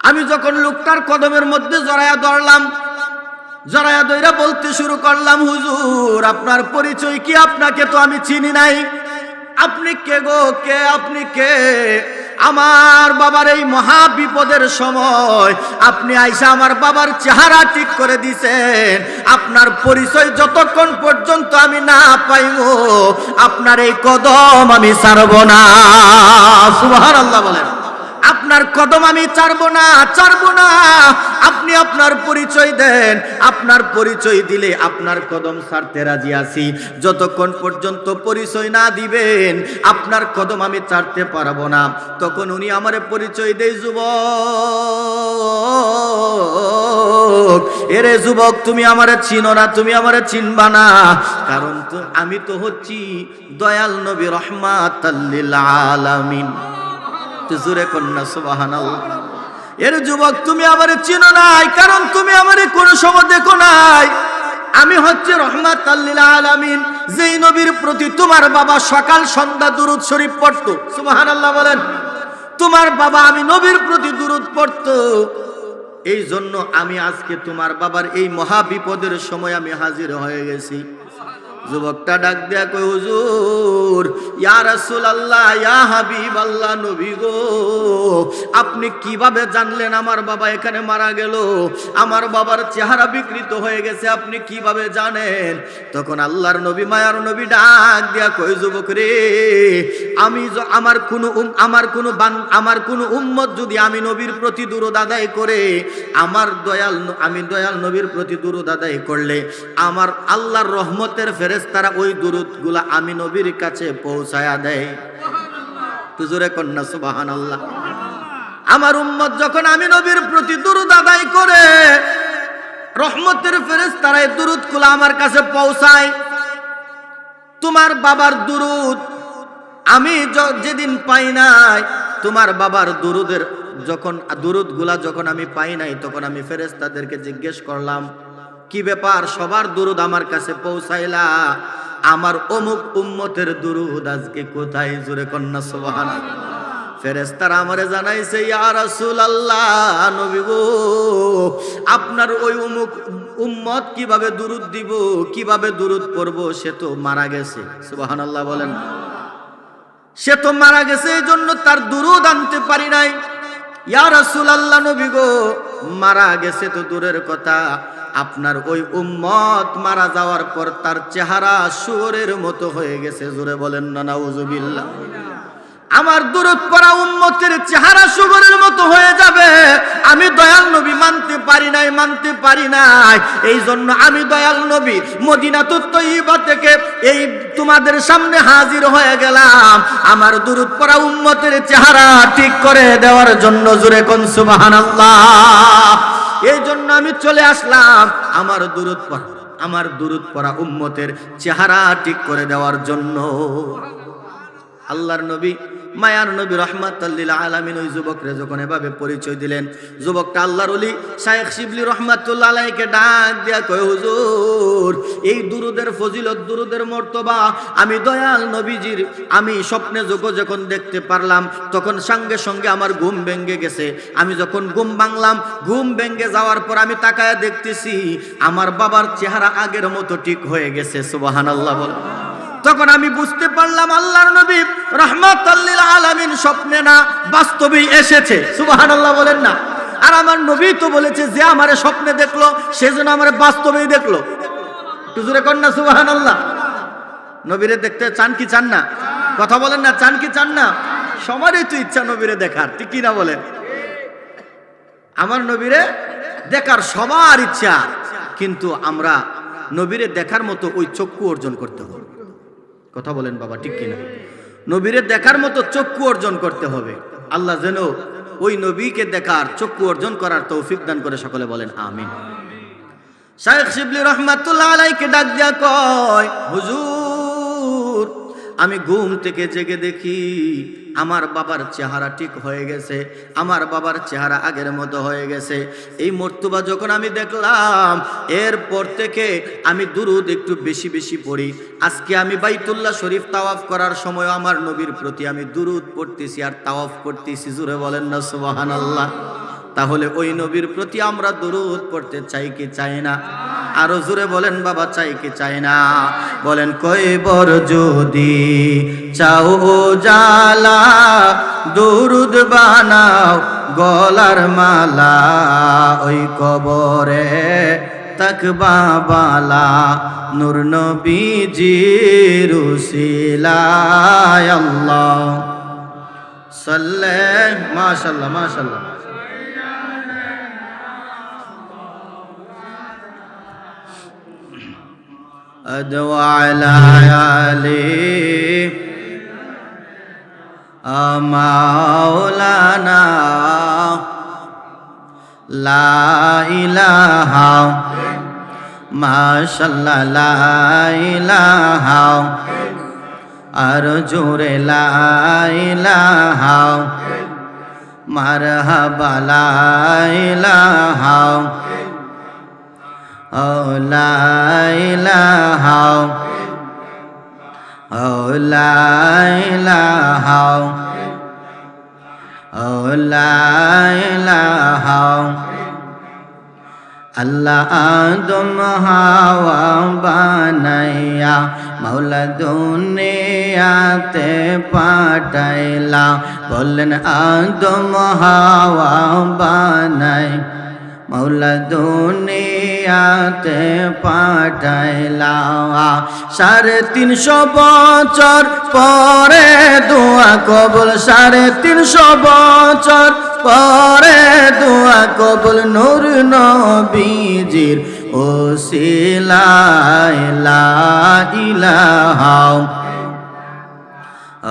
আমি যখন লোকটার কদমের মধ্যে জড়ায়া ধরলাম, জড়ায়া দইরা বলতে শুরু করলাম, হুজুর আপনার পরিচয় কি? আপনাকে তো আমি চিনি নাই। আপনি কে গো? কে আপনি কে? আমার বাবার এই মহা বিপদের সময় আপনি আইসা আমার বাবার চেহারা ঠিক করে দিছেন। আপনার পরিচয় যতক্ষণ পর্যন্ত আমি না পাইবো, আপনার এই কদম আমি ছাড়ব না। সুবহানাল্লাহ বলেন। আপনার কদম আমি ছাড়ব না, ছাড়ব না। আপনি আপনার পরিচয় দেন, আপনার পরিচয় দিলে আপনার কদম ছাড়তে রাজি আছি। যতক্ষণ পর্যন্ত পরিচয় না দিবেন, আপনার কদম আমি ছাড়তে পারবো না। তখন উনি আমারে পরিচয় দেয়, যুবক, এরে যুবক, তুমি আমারে চিনো না, তুমি আমারে চিনবা না, কারণ তো আমি তো হচ্ছি দয়াল নবী রহমাতাল লিল আলামিন। জোরে কন্যা সুবহানাল্লাহ। এর যুবক, তুমি আমারে চিনো নাই, কারণ তুমি আমারে কোনো সময় দেখো নাই। আমি হচ্ছে রহমাতাল লিল আলামিন। যেই নবীর প্রতি তোমার বাবা সকাল সন্ধ্যা দুরূদ শরীফ পড়তো, সুবহানাল্লাহ বলেন। তোমার বাবা আমি নবীর প্রতি দুরূদ পড়তো, এই জন্য আমি আজকে তোমার বাবার এই মহা বিপদের সময় আমি হাজির হয়ে গেছি। যুবকটা ডাক দিয়া কই, হুজুর, ইয়া রাসূলুল্লাহ, ইয়া হাবিবাল্লাহ, নবী গো, আপনি কিভাবে জানলেন আমার বাবা এখানে মারা গেল? আমার বাবার চেহারা বিকৃত হয়ে গেছে, আপনি কিভাবে জানেন? তখন আল্লাহর নবী, মায়ার নবী ডাক দিয়া কই, যুবক রে, আমি আমার কোন উম্মত যদি আমি নবীর প্রতি দুরূদ আদায় করে, আমি দয়াল নবীর প্রতি দুরূদ আদায় করলে আমার আল্লাহর রহমতের ফেরেশতারা ওই দুরূদগুলা আমি নবীর কাছে পৌঁছায়া দেয়। হুজুরে কন্যা সুবহানাল্লাহ। আমার উম্মত যখন আমি নবীর প্রতি দুরূদ আদায় করে, রহমতের ফেরেশতারা এই দুরূদগুলা আমার কাছে পৌঁছায়। তোমার বাবার দুরূদ আমি যেদিন পাই নাই, তোমার বাবার দুরূদগুলা যখন আমি পাই নাই, তখন আমি ফেরেশতাদেরকে জিজ্ঞেস করলাম, কি ব্যাপার, সবার দুরূদ আমার কাছে পৌঁছাইলা, আমার অমুক উম্মতের দুরূদ আজকে কোথায়? জোরে কন্যা সুবহানাল্লাহ। ফেরেশতারা আমারে জানাইছে, ইয়া রাসূলুল্লাহ, নবী গো, আপনার ওই অমুক উম্মত কিভাবে দুরূদ দিব, কিভাবে দুরূদ পড়ব? সে তো মারা গেছে। সুবহানাল্লাহ বলেন। সে তো মারা গেছে, এই জন্য তার দুরূদ আনতে পারি নাই। ইয়া রাসূলুল্লাহ, নবী গো, মারা গেছে তো দূরের কথা, আপনার ওই উম্মত মারা যাওয়ার পর তার চেহারা শুয়োরের মতো হয়ে গেছে। জোরে বলেন না নাউজুবিল্লাহ। আমার দুরূদ পড়া উম্মতের চেহারা শুয়োরের মতো হয়ে যাবে, আমি দয়াল নবী মানতে পারি নাই। এই জন্য আমি দয়াল নবী মদিনাতুত তয়্যিবা থেকে এই তোমাদের সামনে হাজির হয়ে গেলাম, আমার দুরূদ পড়া উম্মতের চেহারা ঠিক করে দেওয়ার জন্য। জোরে কোন সুবহানাল্লাহ। এই জন্য আমি চলে আসলাম আমার দুরূদ পড়া উম্মতের চেহারা ঠিক করে দেওয়ার জন্য। আল্লাহর নবী, মায়ার নবী রহমাতাল লিল আলামিন ওই যুবকরে যখন এভাবে পরিচয় দিলেন, যুবকটা আল্লাহর ওলি শায়েখ শিবলি রহমাতুল্লাহ আলাইহিকে ডাক দিয়া কয়, হুজুর, এই দুরূদের ফজিলত, দুরূদের মর্তবা আমি দয়াল নবীজির আমি স্বপ্নে যখন দেখতে পারলাম, তখন সঙ্গে সঙ্গে আমার ঘুম ভেঙে গেছে। আমি যখন ঘুম ভাঙলাম, ঘুম ভেঙে যাওয়ার পর আমি তাকায়া দেখতেছি আমার বাবার চেহারা আগের মতো ঠিক হয়ে গেছে। সুবহানাল্লাহ বল। তখন আমি বুঝতে পারলাম আল্লাহর নবী রাহমাতাল লিল আলামিন স্বপ্নে না, বাস্তবেই এসেছে। সুবহানাল্লাহ বলেন না। আর আমার নবী তো বলেছে, যে আমারে স্বপ্নে দেখলো সে যেন আমারে বাস্তবেই দেখলো। একটু জোরে কর না সুবহানাল্লাহ। নবীরে দেখতে চান কি চান না? কথা বলেন না, চান কি চান না? সবারই তো ইচ্ছা নবীরে দেখার, ঠিক কি না বলেন? আমার নবীরে দেখার সবার ইচ্ছা, কিন্তু আমরা নবীরে দেখার মতো ওই চক্ষু অর্জন করতে হবে। কথা বলেন বাবা, ঠিক কিনা? নবীরে দেখার মতো চক্ষু অর্জন করতে হবে। আল্লাহ যেন ওই নবীকে দেখার চক্ষু অর্জন করার তৌফিক দান করে, সকলে বলেন আমিন। শায়েখ শিবলি রহমাতুল্লাহ আলাইহিকে ডাক দিয়া কয়, হুজুর, আমি ঘুম থেকে জেগে দেখি আমার বাবার চেহারা ঠিক হয়ে গেছে, আমার বাবার চেহারা আগের মতো হয়ে গেছে। এই মর্তবা যখন আমি দেখলাম, এরপর থেকে আমি দুরূদ একটু বেশি বেশি পড়ি। আজকে আমি বাইতুল্লাহ শরীফ তাওয়াফ করার সময় আমার নবীর প্রতি আমি দুরূদ পড়তেছি আর তাওয়াফ করতেছি। জোরে বলেন না সুবহানাল্লাহ। তাহলে ওই নবীর প্রতি আমরা দুরূদ পড়তে চাই কি চাই না? আরো জোরে বলেন বাবা, চাই কি চাই না? বলেন, কয়বার যদি চাও জালা, দুরূদ বানাও গলার মালা, ওই কবরে তাকবা বালা, নূর নবীজির উসিলায় আল্লাহ সাল্লাল্লাহু। মাশাআল্লাহ মাশাআল্লাহ। أدعو على علي مولانا لا إله ما شاء الله لا إله أرجو لا إله مرحبا لا إله ও লা ইলাহা ও লা ইলাহা ও লা ইলাহা আল্লাহ আদম হাওয়া বানাইয়া মৌলা দুনিয়াতে পাঠাইলা বললেন আদম হাওয়া বানাই মৌলা দুনিয়াতে পাঠাইলা 350 বছর পরে দোয়া কবুল 350 বছর পরে দোয়া কবুল নূর নবীজির ওসিলায় লা ইলাহা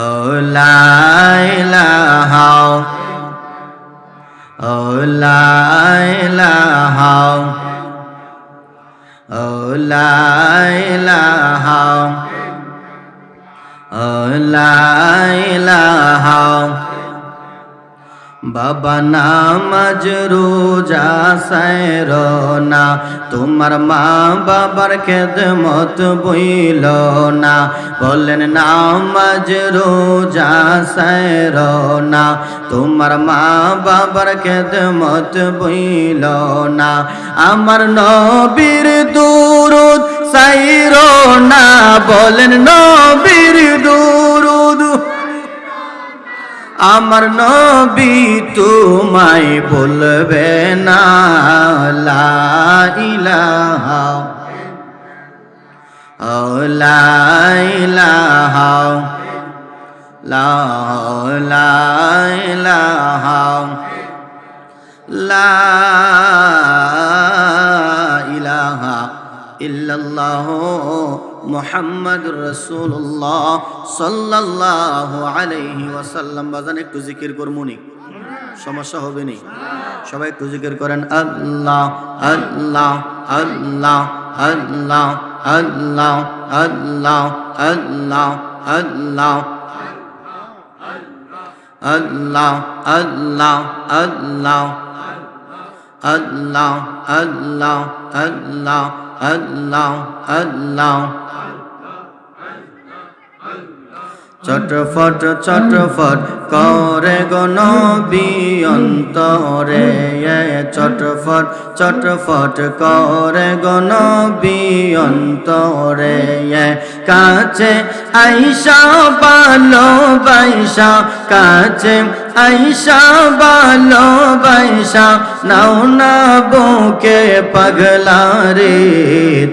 ও লা ইলাহা ও লা ইলাহা ও লা ইলাহা ও লা ইলাহা বাবা নামাজ রোজা সায়রনা তোমার মা বাবার খেদমত বইল না বলেন নামাজ রোজা সায়রনা তোমার মা বাবার খেদমত বইল না আমার নবীর দুরুদ সাইরনা বলেন নবীর দুরুদ আমার নবী তোমায় বলবে না লা ইলাহা ও লা ইলাহা লা ইলাহা লা ইলাহা ইল্লাল্লাহ মুহাম্মাদুর রাসূলুল্লাহ সাল্লাল্লাহু আলাইহি ওয়াসাল্লাম বাজান একটু জিকির করমুনি সমস্যা হবে নি সবাই একটু জিকির করেন আল্লাহ আল্লাহ আল্লাহ আল্লাহ আল্লাহ আল্লাহ আল্লাহ আল্লাহ আল্লাহ আল্লাহ আল্লাহ আল্লাহ আল্লাহ আল্লাহ আল্লাহ আল্লাহ চটফট চটফট করে গো নবী অন্তরে চটফট চটফট করে গো নবী অন্তরে কাছে আইসা ভালোবাসা কাছে আইসা ভালোবাসা নাও না বুকে পাগলা রে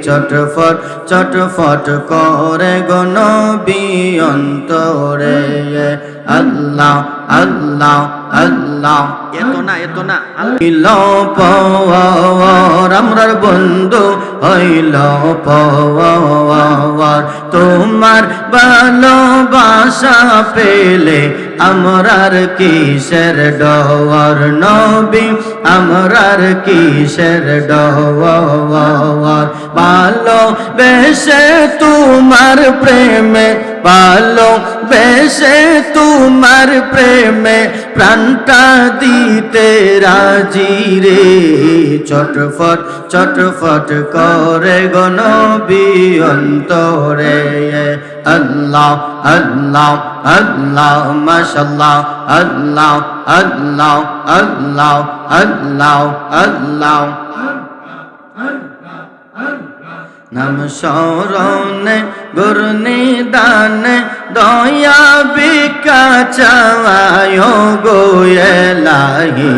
চটফট চটফট করে গো নবী অন্তরে আল্লাহ আল্লাহ আল্লাহ এত না হইল পওয়ার আমরার বন্ধু হইল পওয়ার তোমার ভালোবাসা পেলে আমরার কিসের ডর নবী আমরার কিসের ডর ভালো বেশে তোমার প্রেমে ভালো বেশে তোমার প্রেমে প্রাণটা দিতে রাজি রে চটফট চটফট করে গো নবী অন্তরে আল্লাহ আল্লাহ আল্লাহ মাশাআল্লাহ আল্লাহ আল্লাহ আল্লাহ আল্লাহ আল্লাহ নাম শরণে গুরনি দানে দয়া বিকা চাওয়ায় গো এলাহি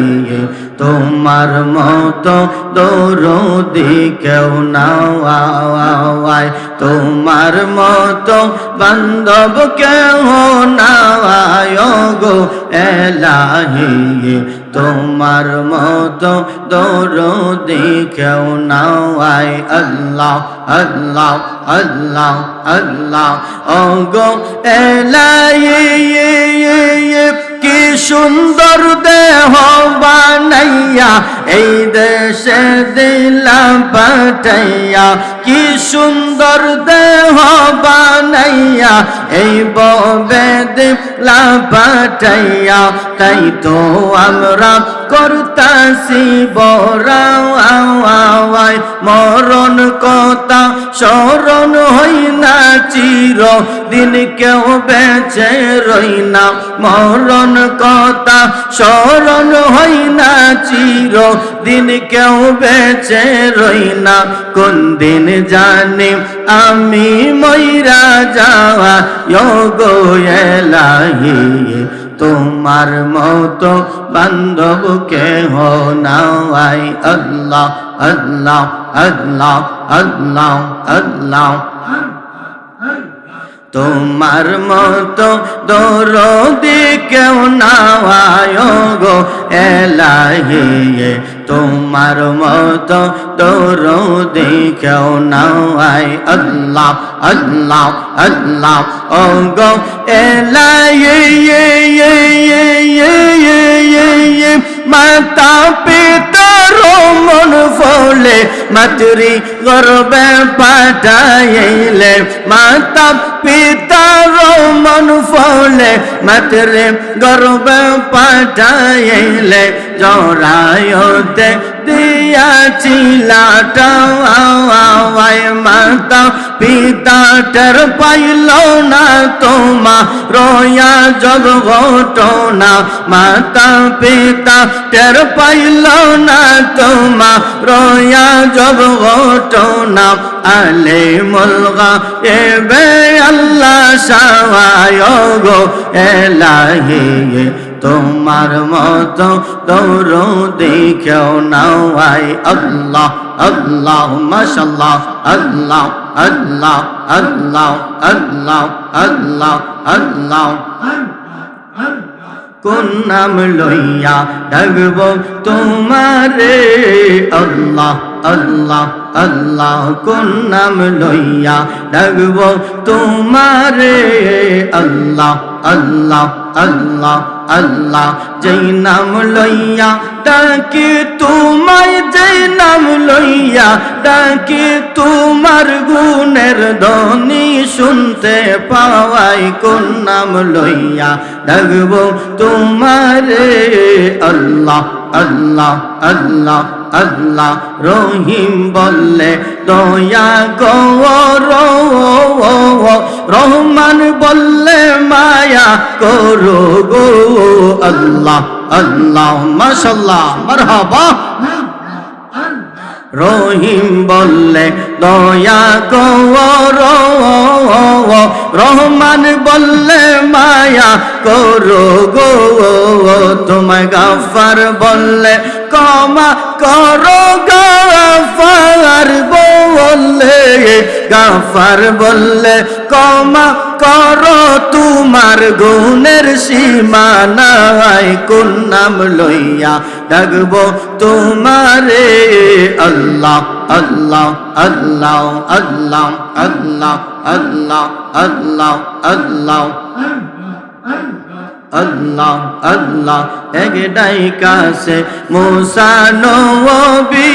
তোমার মতো দরদি কেউ নাওয়ায় তোমার মতো বান্ধব কেউ নাওয়ায় গো এলাহি তোমার মতো দরদি কেউ নাওয়ায় আল্লাহ আল্লাহ আল্লাহ আল্লাহ ও গো এলাহি কি সুন্দর দেহ বানাইয়া এই দেশে দিলাম পাঠাইয়া কি সুন্দর দেহ বানাইয়া এই ববে দিলাম পাঠাইয়া তাই তো আমরা করতাছি বড়াওয়াই মরণ কথা স্মরণ হই না চির দিন কেউ বেঁচে রই না মরণ কথা স্মরণ হই না চির দিন কেউ বেঁচে রই না কোন দিন জানি আমি মইরা যাওয়া গো এলাহি তোমার মতো বান্ধব কেহ নাই আল্লাহ আল্লাহ আল্লাহ আল্লাহ আল্লাহ তোমার মতো দরদি কেউ নাই গো এলাহি তোমার মতো দরদি কেউ নাই আল্লাহ আল্লাহ আল্লাহ ও গো এলাহি মাতা পিতার মন ফলে মাতৃ গর্বে পাঠাইলে মাতা পিতার মন ফলে মাতৃ গর্বে পাঠাইলে জরায়তে দিয়াছিলাটাওয়াই মাতা পিতা টের পাইল না তোমা রয়া জগ ঘটনা মাতা পিতা টের পাইল না তোমা রয়া জগ ঘটনা আলে মুলগা এবে আল্লাহ সাওয়ায় গো এলাহি তোমার মতো দরদি কেউ নাই আল্লাহ আল্লাহ মাশাআল্লাহ আল্লাহ আল্লাহ আল্লাহ আল্লাহ আল্লাহ আল্লাহ কোন নাম লইয়া ডাকব তোমারে আল্লাহ আল্লাহ আল্লাহ কোন নাম লইয়া ডাকব তোমারে আল্লাহ আল্লাহ আল্লাহ আল্লাহ যেই নাম লইয়া ডাকি তোমায় যেই নাম লইয়া ডাকি তোমার গুণের ধ্বনি শুনতে পাওয়াই কোন নাম লইয়া ডাকব তোমারে আল্লাহ আল্লাহ আল্লাহ আল্লাহ রহিম বললে দয়া গো রহমান বললে মায়া করো গো আল্লাহ আল্লাহ মাশাআল্লাহ মারহাবা রহিম বললে দয়া গো রহমান বললে মায়া করো গো তোমায় গাফার বললে ক্ষমা করো গাফার বললে গাফার বললে ক্ষমা করো তোমার গুণের সীমা নাই কোন নাম লইয়া ডাকব তোমারে আল্লাহ আল্লাহ আল্লাহ আল্লাহ আল্লাহ আল্লাহ আল্লাহ আল্লাহ আল্লাহ আল্লাহ এক ডাইকাছে মুসা নবী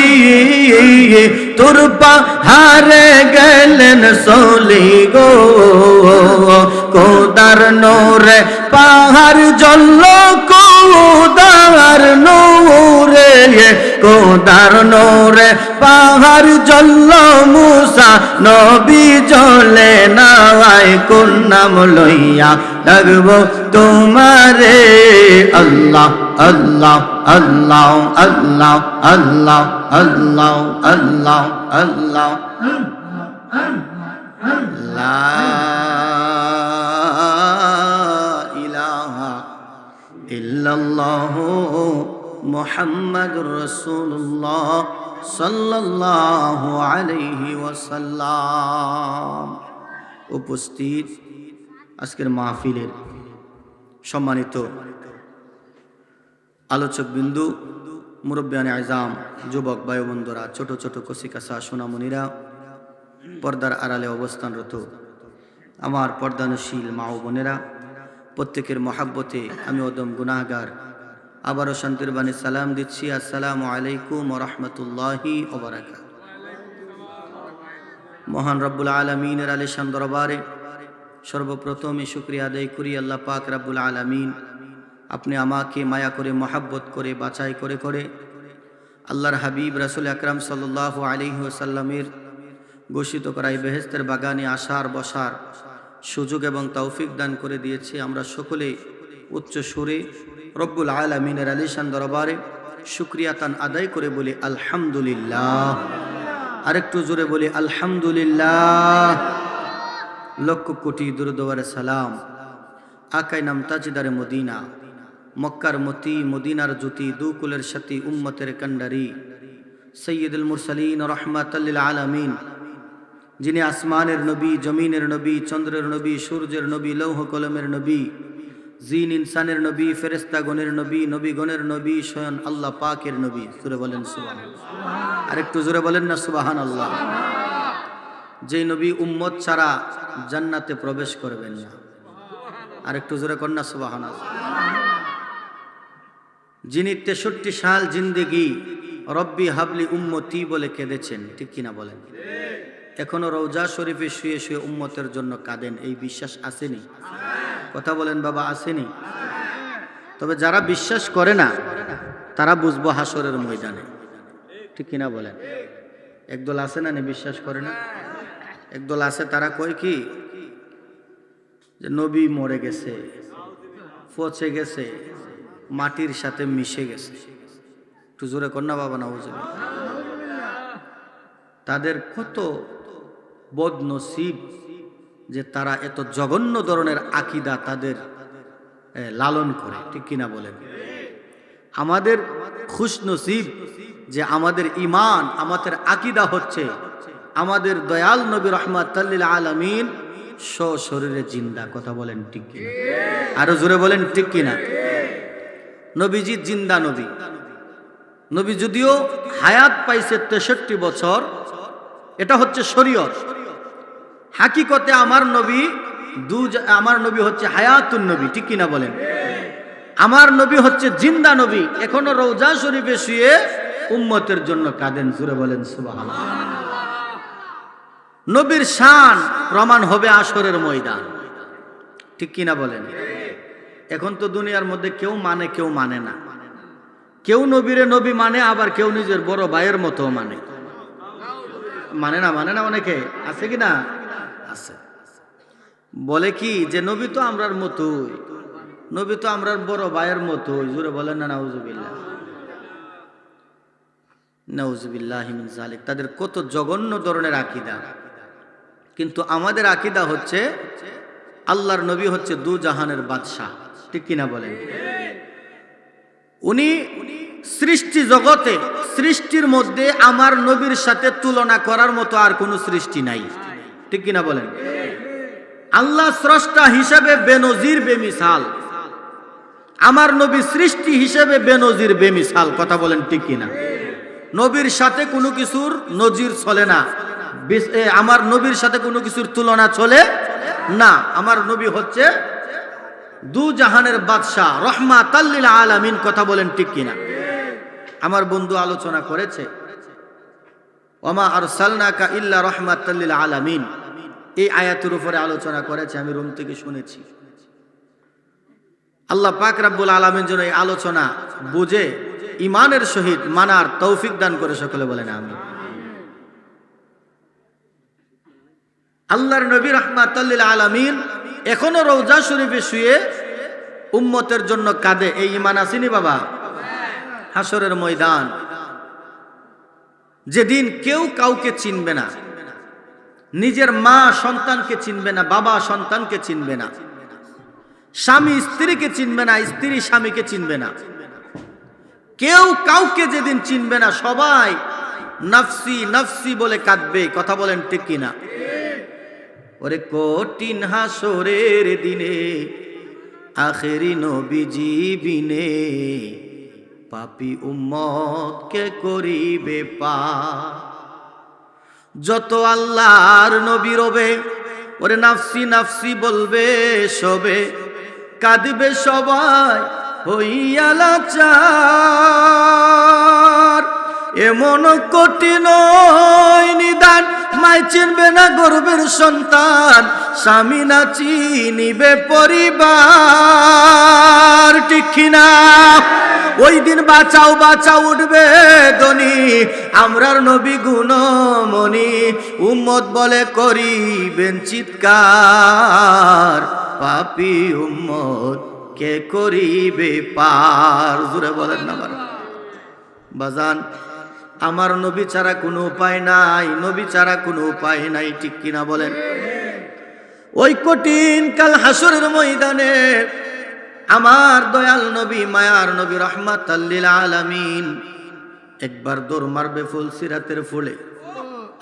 তোর পাহাড়ে গেলেন সলি গো কোদার নোরে পাহাড় জ্বলল কোদার নোরে কোদার নোরে পাহাড় জ্বলল মুসা নবী জ্বলে নাই কোন নাম লইয়া ডাকব তোমারে আল্লাহ আল্লাহ আল্লাহ আল্লাহ আল্লাহ আল্লাহ আল্লাহ আল্লাহ লা ইলাহা ইল্লাল্লাহু মুহাম্মাদুর রাসূলুল্লাহ সাল্লাল্লাহু আলাইহি ওয়াসাল্লাম। উপস্থিত আজকের মাহফিলের সম্মানিত আলোচক বিন্দু, মুরব্বিয়ানে আজম, যুবক ভাই বন্ধুরা, ছোট ছোট কচিকাঁচা সোনামণিরা, পর্দার আড়ালে অবস্থানরত আমার পর্দানশীল মা ও বোনেরা, প্রত্যেকের মহাব্বতে আমি অদম গুনাহগার আবারও শান্তির বাণী সালাম দিচ্ছি। আসসালামু আলাইকুম ওয়া রাহমাতুল্লাহি ওয়া বারাকাতুহু। মহান রব্বুল আলামিনের আলিশান দরবারে সর্বপ্রথমে শুকরিয়া আদায় করি আল্লাহ পাক রব্বুল আলামিন আপনি আমাকে মায়া করে মহাব্বত করে বাছাই করে করে আল্লাহর হাবিব রাসূল আকরাম সাল্লাল্লাহু আলাইহি ওয়াসাল্লামের ঘোষিত করা এই বেহেশতের বাগানে আসার বসার সুযোগ এবং তৌফিক দান করে দিয়েছে। আমরা সকলে উচ্চ সুরে রব্বুল আলামিনের আলিশান দরবারে শুকরিয়া তান আদায় করে বলি আলহামদুলিল্লাহ। আরেকটু জোরে বলি আলহামদুলিল্লাহ। লক্ষ কোটি দুরূদ ওয়া সালাম আকাই নাম তাজদারে মদিনা, মক্কার মতি, মদিনার জ্যোতি, দুকুলের সাথী, উম্মতের কান্ডারি, সৈয়দুল মুরসালিন রাহমাতাল লিল আলামিন, যিনি আসমানের নবী, জমিনের নবী, চন্দ্রের নবী, সূর্যের নবী, লৌহ কলমের নবী, জিন ইনসানের নবী, ফেরেশতাগণের নবী, নবীগণের নবী, স্বয়ং আল্লাহ পাকের নবী। জোরে বলেন সুবহানাল্লাহ। আরেকটু জোরে বলেন না সুবহানাল্লাহ। যেই নবী উম্মত ছাড়া জান্নাতে প্রবেশ করবেন না। আরেকটু জোরে কন্যা সুবহানাল্লাহ। যিনি 63 সাল জিন্দেগি রব্বি হাবলি উম্মতি বলে কেঁদেছেন, ঠিক কিনা বলেন? এখনো রওজা শরীফে শুয়ে শুয়ে উম্মতের জন্য কাঁদেন, এই বিশ্বাস আসেনি? কথা বলেন বাবা, আসেনি? তবে যারা বিশ্বাস করে না তারা বুঝবো হাসরের ময়দানে, ঠিক কিনা বলেন? একদল আছে না বিশ্বাস করে না, একদল আছে তারা কয় কি যে নবী মরে গেছে, পচে গেছে, মাটির সাথে মিশে গেছে। একটু জোরে কন্যা বাবা না বুঝবে। তাদের কত বদনসিব যে তারা এত জঘন্য ধরনের আকীদা তাদের লালন করে, ঠিক কিনা বলেন? আমাদের খুশনসিব যে আমাদের ঈমান, আমাদের আকীদা হচ্ছে আমাদের দয়াল নবী রাহমাতাল লিল আলামিন সশরীরে জিন্দা। কথা বলেন ঠিক কিনা? আরো জোরে বলেন ঠিক কিনা? নবীজি জিন্দা নবী। নবী যদিও হায়াত পাইছে 63 বছর, এটা হচ্ছে শরীয়ত। হাকিকতে আমার নবী হচ্ছে হায়াতুন নবী, ঠিক কিনা বলেন? আমার নবী হচ্ছে জিন্দা নবী। এখনো রওজা শরীফে শুয়ে উম্মতের জন্য কাঁদেন। জোরে বলেন সুবহানাল্লাহ। নবীর শান প্রমাণ হবে আসরের ময়দান, ঠিক কিনা বলেন? এখন তো দুনিয়ার মধ্যে কেউ মানে কেউ মানে না। কেউ নবীরে নবী মানে, আবার কেউ নিজের বড় ভাইয়ের মতো মানে। মানে না অনেকে আছে কি না? আছে। বলে কি যে নবী তো আমরার মতোই, নবী তো আমরার বড় ভাইয়ের মতোই। জোরে বলেন না নাউজুবিল্লাহ। নাউজুবিল্লাহি মিন যালিক। তাদের কত জঘন্য ধরনের আকীদা। কিন্তু আমাদের আকীদা হচ্ছে আল্লাহর নবী হচ্ছে দু জাহানের বাদশা, ঠিক কিনা বলেন? উনি সৃষ্টি জগতে, সৃষ্টির মধ্যে আমার নবীর সাথে তুলনা করার মতো আর কোনো সৃষ্টি নাই, ঠিক কিনা বলেন? আল্লাহ স্রষ্টা হিসাবে বেনজির বেমিসাল, আমার নবী সৃষ্টি হিসেবে বেনজির বেমিসাল। কথা বলেন ঠিক কিনা? নবীর সাথে কোনো কিছুর নজির চলে না, আমার নবীর সাথে কোনো কিছুর তুলনা চলে না। আমার নবী হচ্ছে দু জাহানের বাদশা, রহমাতাল লিল আলামিন। কথা বলেন ঠিক কিনা? আমার বন্ধু আলোচনা করেছে ওয়ামা আরসালনাকা ইল্লা রাহমাতাল লিল আলামিন, এই আয়াতের উপরে আলোচনা করেছে, আমি রুম থেকে শুনেছি। আল্লাহ পাক রব্বুল আলামিন যেন এই আলোচনা বুঝে ঈমানের সহিত মানার তৌফিক দান করে, সকলে বলেন আমিন। আল্লাহর নবী রাহমাতাল লিল আলামিন এখনো রওজা শরীফে শুয়ে উম্মতের জন্য কাঁদে। এই ঈমান আসেনি বাবা? হাসরের ময়দান, যেদিন কেউ কাউকে চিনবে না, নিজের মা সন্তানকে চিনবে না, বাবা সন্তানকে চিনবে না, স্বামী স্ত্রীকে চিনবে না, স্ত্রী স্বামীকে চিনবে না, কেউ কাউকে যেদিন চিনবে না, সবাই নফসি নফসি বলে কাঁদবে। কথা বলেন ঠিক কিনা? ওরে কঠিন হাসরের দিনে আখেরি নবীজি বিনে পাপী উম্মত কে করিবে পার। যত আল্লাহর নবী রবে ওরে নাফসি নাফসি বলবে সবে, কাঁদবে সবাই হইয়া লাচার। এমন কঠিন নিদান মাই চিনবে না গর্বের সন্তান, স্বামী না চিনিবে পরিবার, ঠিক কিনা? ওই দিন বাঁচাও বাঁচাও উঠবে ধ্বনি, আমরার নবী গুণমণি। উম্মত বলে করিবেন চিৎকার, পাপী উম্মত কে করিবে পার। জোরে বলেন না বাজান, আমার নবী ছাড়া কোনো উপায় নাই, নবী ছাড়া কোনো উপায় নাই, ঠিক কিনা বলেন? ওই কঠিন কাল হাসরের ময়দানে আমার দয়াল নবী, মায়ার নবী, রাহমাতাল লিল আলামিন একবার দৌড় মারবে ফুলসিরাতের ফুলে,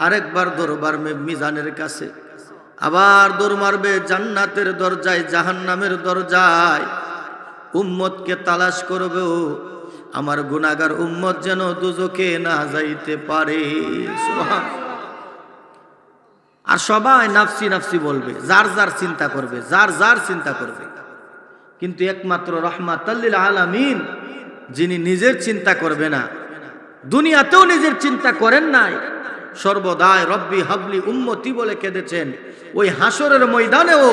আরেকবার দৌড় মারবে মিজানের কাছে, আবার দৌড় মারবে জান্নাতের দরজায়, জাহান্নামের দরজায়। উম্মতকে তালাশ করবে, আমার গুনাহগার উম্মত যেন দুজকে না যাইতে পারে। সুবহানাল্লাহ। আর সবাই নাফসি নাফসি বলবে, যার যার চিন্তা করবে, যার যার চিন্তা করবে। কিন্তু একমাত্র রাহমাতাল লিল আলামিন, যিনি নিজের চিন্তা করবে না, দুনিয়াতেও নিজের চিন্তা করেন নাই, সর্বদাই রব্বি হাবলি উম্মতি বলে কেঁদেছেন, ওই হাসরের ময়দানেও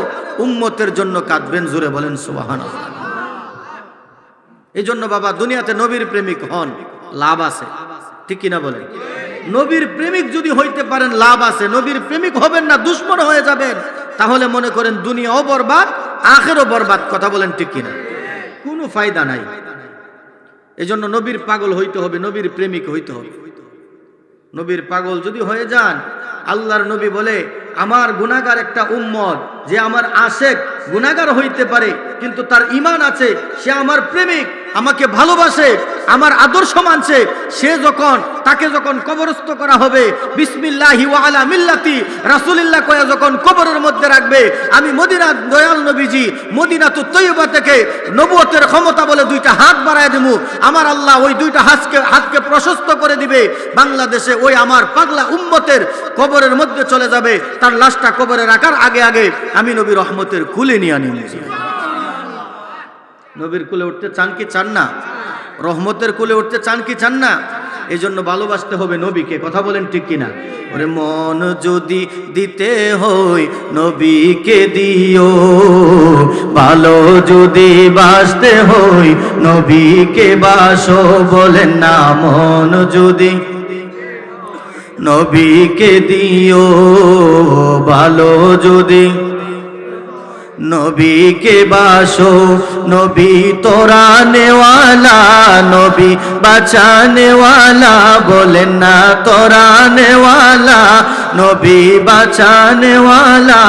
উম্মতের জন্য কাঁদবেন। জোরে বলেন সুবহানাল্লাহ। এই জন্য বাবা, দুনিয়াতে নবীর প্রেমিক হন, লাভ আছে, ঠিক কিনা বলেন? নবীর প্রেমিক যদি হইতে পারেন লাভ আছে। নবীর প্রেমিক হবেন না, দুশ্মন হয়ে যাবেন, তাহলে মনে করেন দুনিয়াও বরবাদ, আখেরও বরবাদ। কথা বলেন ঠিক কিনা? কোনো ফায়দা নাই। এই জন্য নবীর পাগল হইতে হবে, নবীর প্রেমিক হইতে হবে। নবীর পাগল যদি হয়ে যান, আল্লাহর নবী বলে আমার গুনাহগার একটা উম্মত, যে আমার আশেক গুনাহগার হইতে পারে কিন্তু তার ঈমান আছে, সে আমার প্রেমিক, আমাকে ভালোবাসে, আমার আদর্শ মানছে, সে যখন তাকে যখন কবরস্থ করা হবে, বিসমিল্লাহি ওয়া আলা মিল্লাতি রাসূলিল্লাহ কয়া যখন কবরের মধ্যে রাখবে, আমি মদিনার দয়াল নবীজি মদিনাতুত তয়্যিবা থেকে নবুয়তের ক্ষমতা বলে দুইটা হাত বাড়ায় দেবো, আমার আল্লাহ ওই দুইটা হাতকে প্রশস্ত করে দিবে। বাংলাদেশে ওই আমার পাগলা উম্মতের কবরের মধ্যে চলে যাবে, তার লাশটা কবরে রাখার আগে আগে আমি নবী রহমতের কুলে নিয়ে নিয়েছি। নবীর কুলে উঠতে চান কি চান না? রহমতের কুলে উঠতে চান কি চান না? এই জন্য ভালোবাসতে হবে নবীকে। কথা বলেন ঠিক কিনা? ওরে মন যদি দিতে হয় নবীকে দিও, ভালো যদি বাসতে হয় নবীকে বাসো। বলেন না, মন যদি নবীকে দিও, ভালো যদি নবীকে বাসো। নবী তোরা নেওয়ালা, নবী বাঁচানেওয়ালা। বলেন না, তোরা নেওয়ালা, নবী বাঁচানেওয়ালা।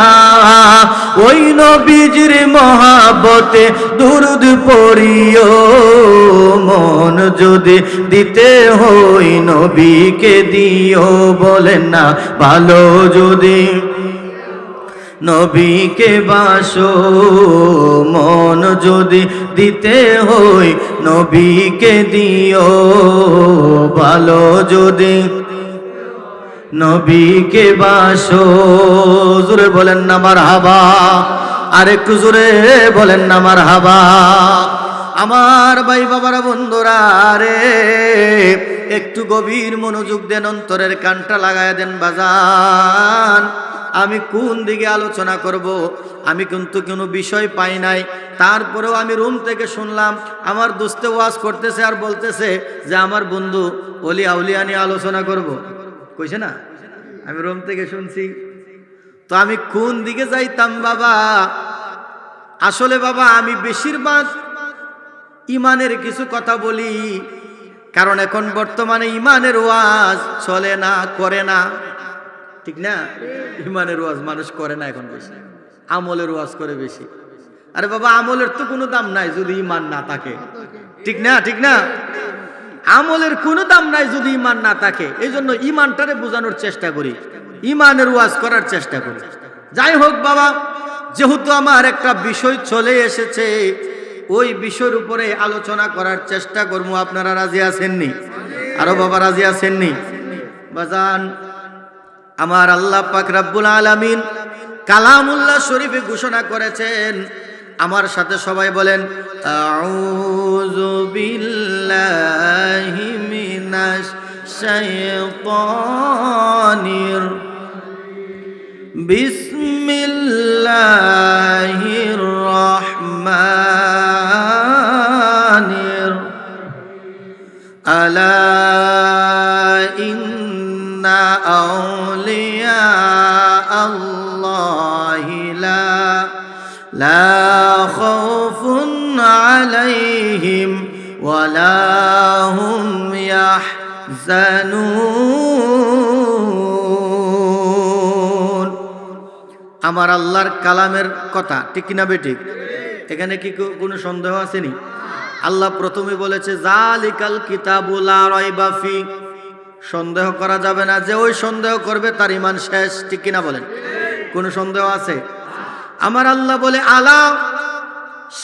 ওই নবীজির মহাব্বতে দুরুদ পড়িও, মন যদি দিতে হই নবীকে দিও। বলেন না, ভালো যদি নবীকে বাসো, মন যদি দিতে হই নবীকে দিও, ভালো যদি নবীকে বাসো। জোরে বলেন না মারহাবা, আর একটু জোরে বলেন না মারহাবা। আমার ভাই বাবারা, বন্ধুরা রে, একটু গভীর মনোযোগ দেন, অন্তরের কানটা লাগায় দেন বাজান। আমি কোন দিকে আলোচনা করব আমি কিন্তু কোনো বিষয় পাই নাই, তারপরেও আমি রুম থেকে শুনলাম আমার দোস্তে ওয়াজ করতেছে আর বলতেছে যে আমার বন্ধু ওলি আউলিয়া নিয়ে আলোচনা করব, কইছে না? আমি রুম থেকে শুনছি, তো আমি কোন দিকে যাইতাম বাবা? আসলে বাবা, আমি বেশিরভাগ ইমানের কিছু কথা বলি, কারণ এখন বর্তমানে ইমানের ওয়াজ চলে না, করে না, ঠিক না? ইমানের ওয়াজ মানুষ করে না এখন, বেশি আমলের ওয়াজ করে বেশি। আরে বাবা, আমলের তো কোনো দাম নাই যদি ইমান না থাকে, ঠিক না? ঠিক না? আমলের কোনো দাম নাই যদি ইমান না থাকে। এই জন্য ইমানটারে বোঝানোর চেষ্টা করি, ইমানের ওয়াজ করার চেষ্টা করি। যাই হোক বাবা, যেহেতু আমার একটা বিষয় চলে এসেছে, ওই বিষয়ের উপরে আলোচনা করার চেষ্টা করবো। আপনারা রাজি আছেননি? আরো বাবা রাজি আছেননি? বাজান, আমার আল্লাহ পাক রব্বুল আলামিন কালামুল্লাহ শরীফে ঘোষণা করেছেন, আমার সাথে সবাই বলেন, আউযু বিল্লাহি মিনাশ শাইতানির বিসমিল্লাহির আলা ইন্না আউলিয়া আল্লাহি লা খাউফুন আলাইহিম ওয়ালা হুম ইয়াহজানুন। আমার আল্লাহর কালামের কথা ঠিক কিনা বেঠিক? এখানে কি কোনো সন্দেহ আসেনি? আল্লাহ প্রথমে বলেছে জালিকাল কিতাবু লা রাইবা ফি, সন্দেহ করা যাবে না, যে ওই সন্দেহ করবে তার ঈমান শেষ, ঠিক কিনা বলেন? কোনো সন্দেহ আছে? আমার আল্লাহ বলে আলা,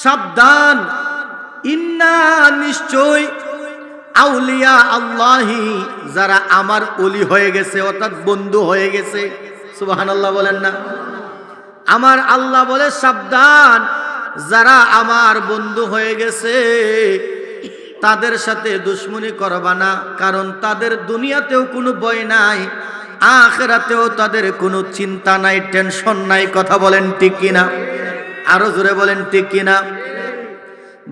সাবধান, ইন্না, নিশ্চয়, আউলিয়া আল্লাহি, যারা আমার ওলি হয়ে গেছে অর্থাৎ বন্ধু হয়ে গেছে, সুবহানাল্লাহ বলেন না? আমার আল্লাহ বলে সাবধান, যারা আমার বন্ধু হয়ে গেছে তাদের সাথে দুশমনি করবা না, কারণ তাদের দুনিয়াতেও কোনো ভয় নাই, আখিরাতেও তাদের কোনো চিন্তা নাই, টেনশন নাই। কথা বলেন ঠিক কিনা? আরো জোরে বলেন ঠিক কিনা?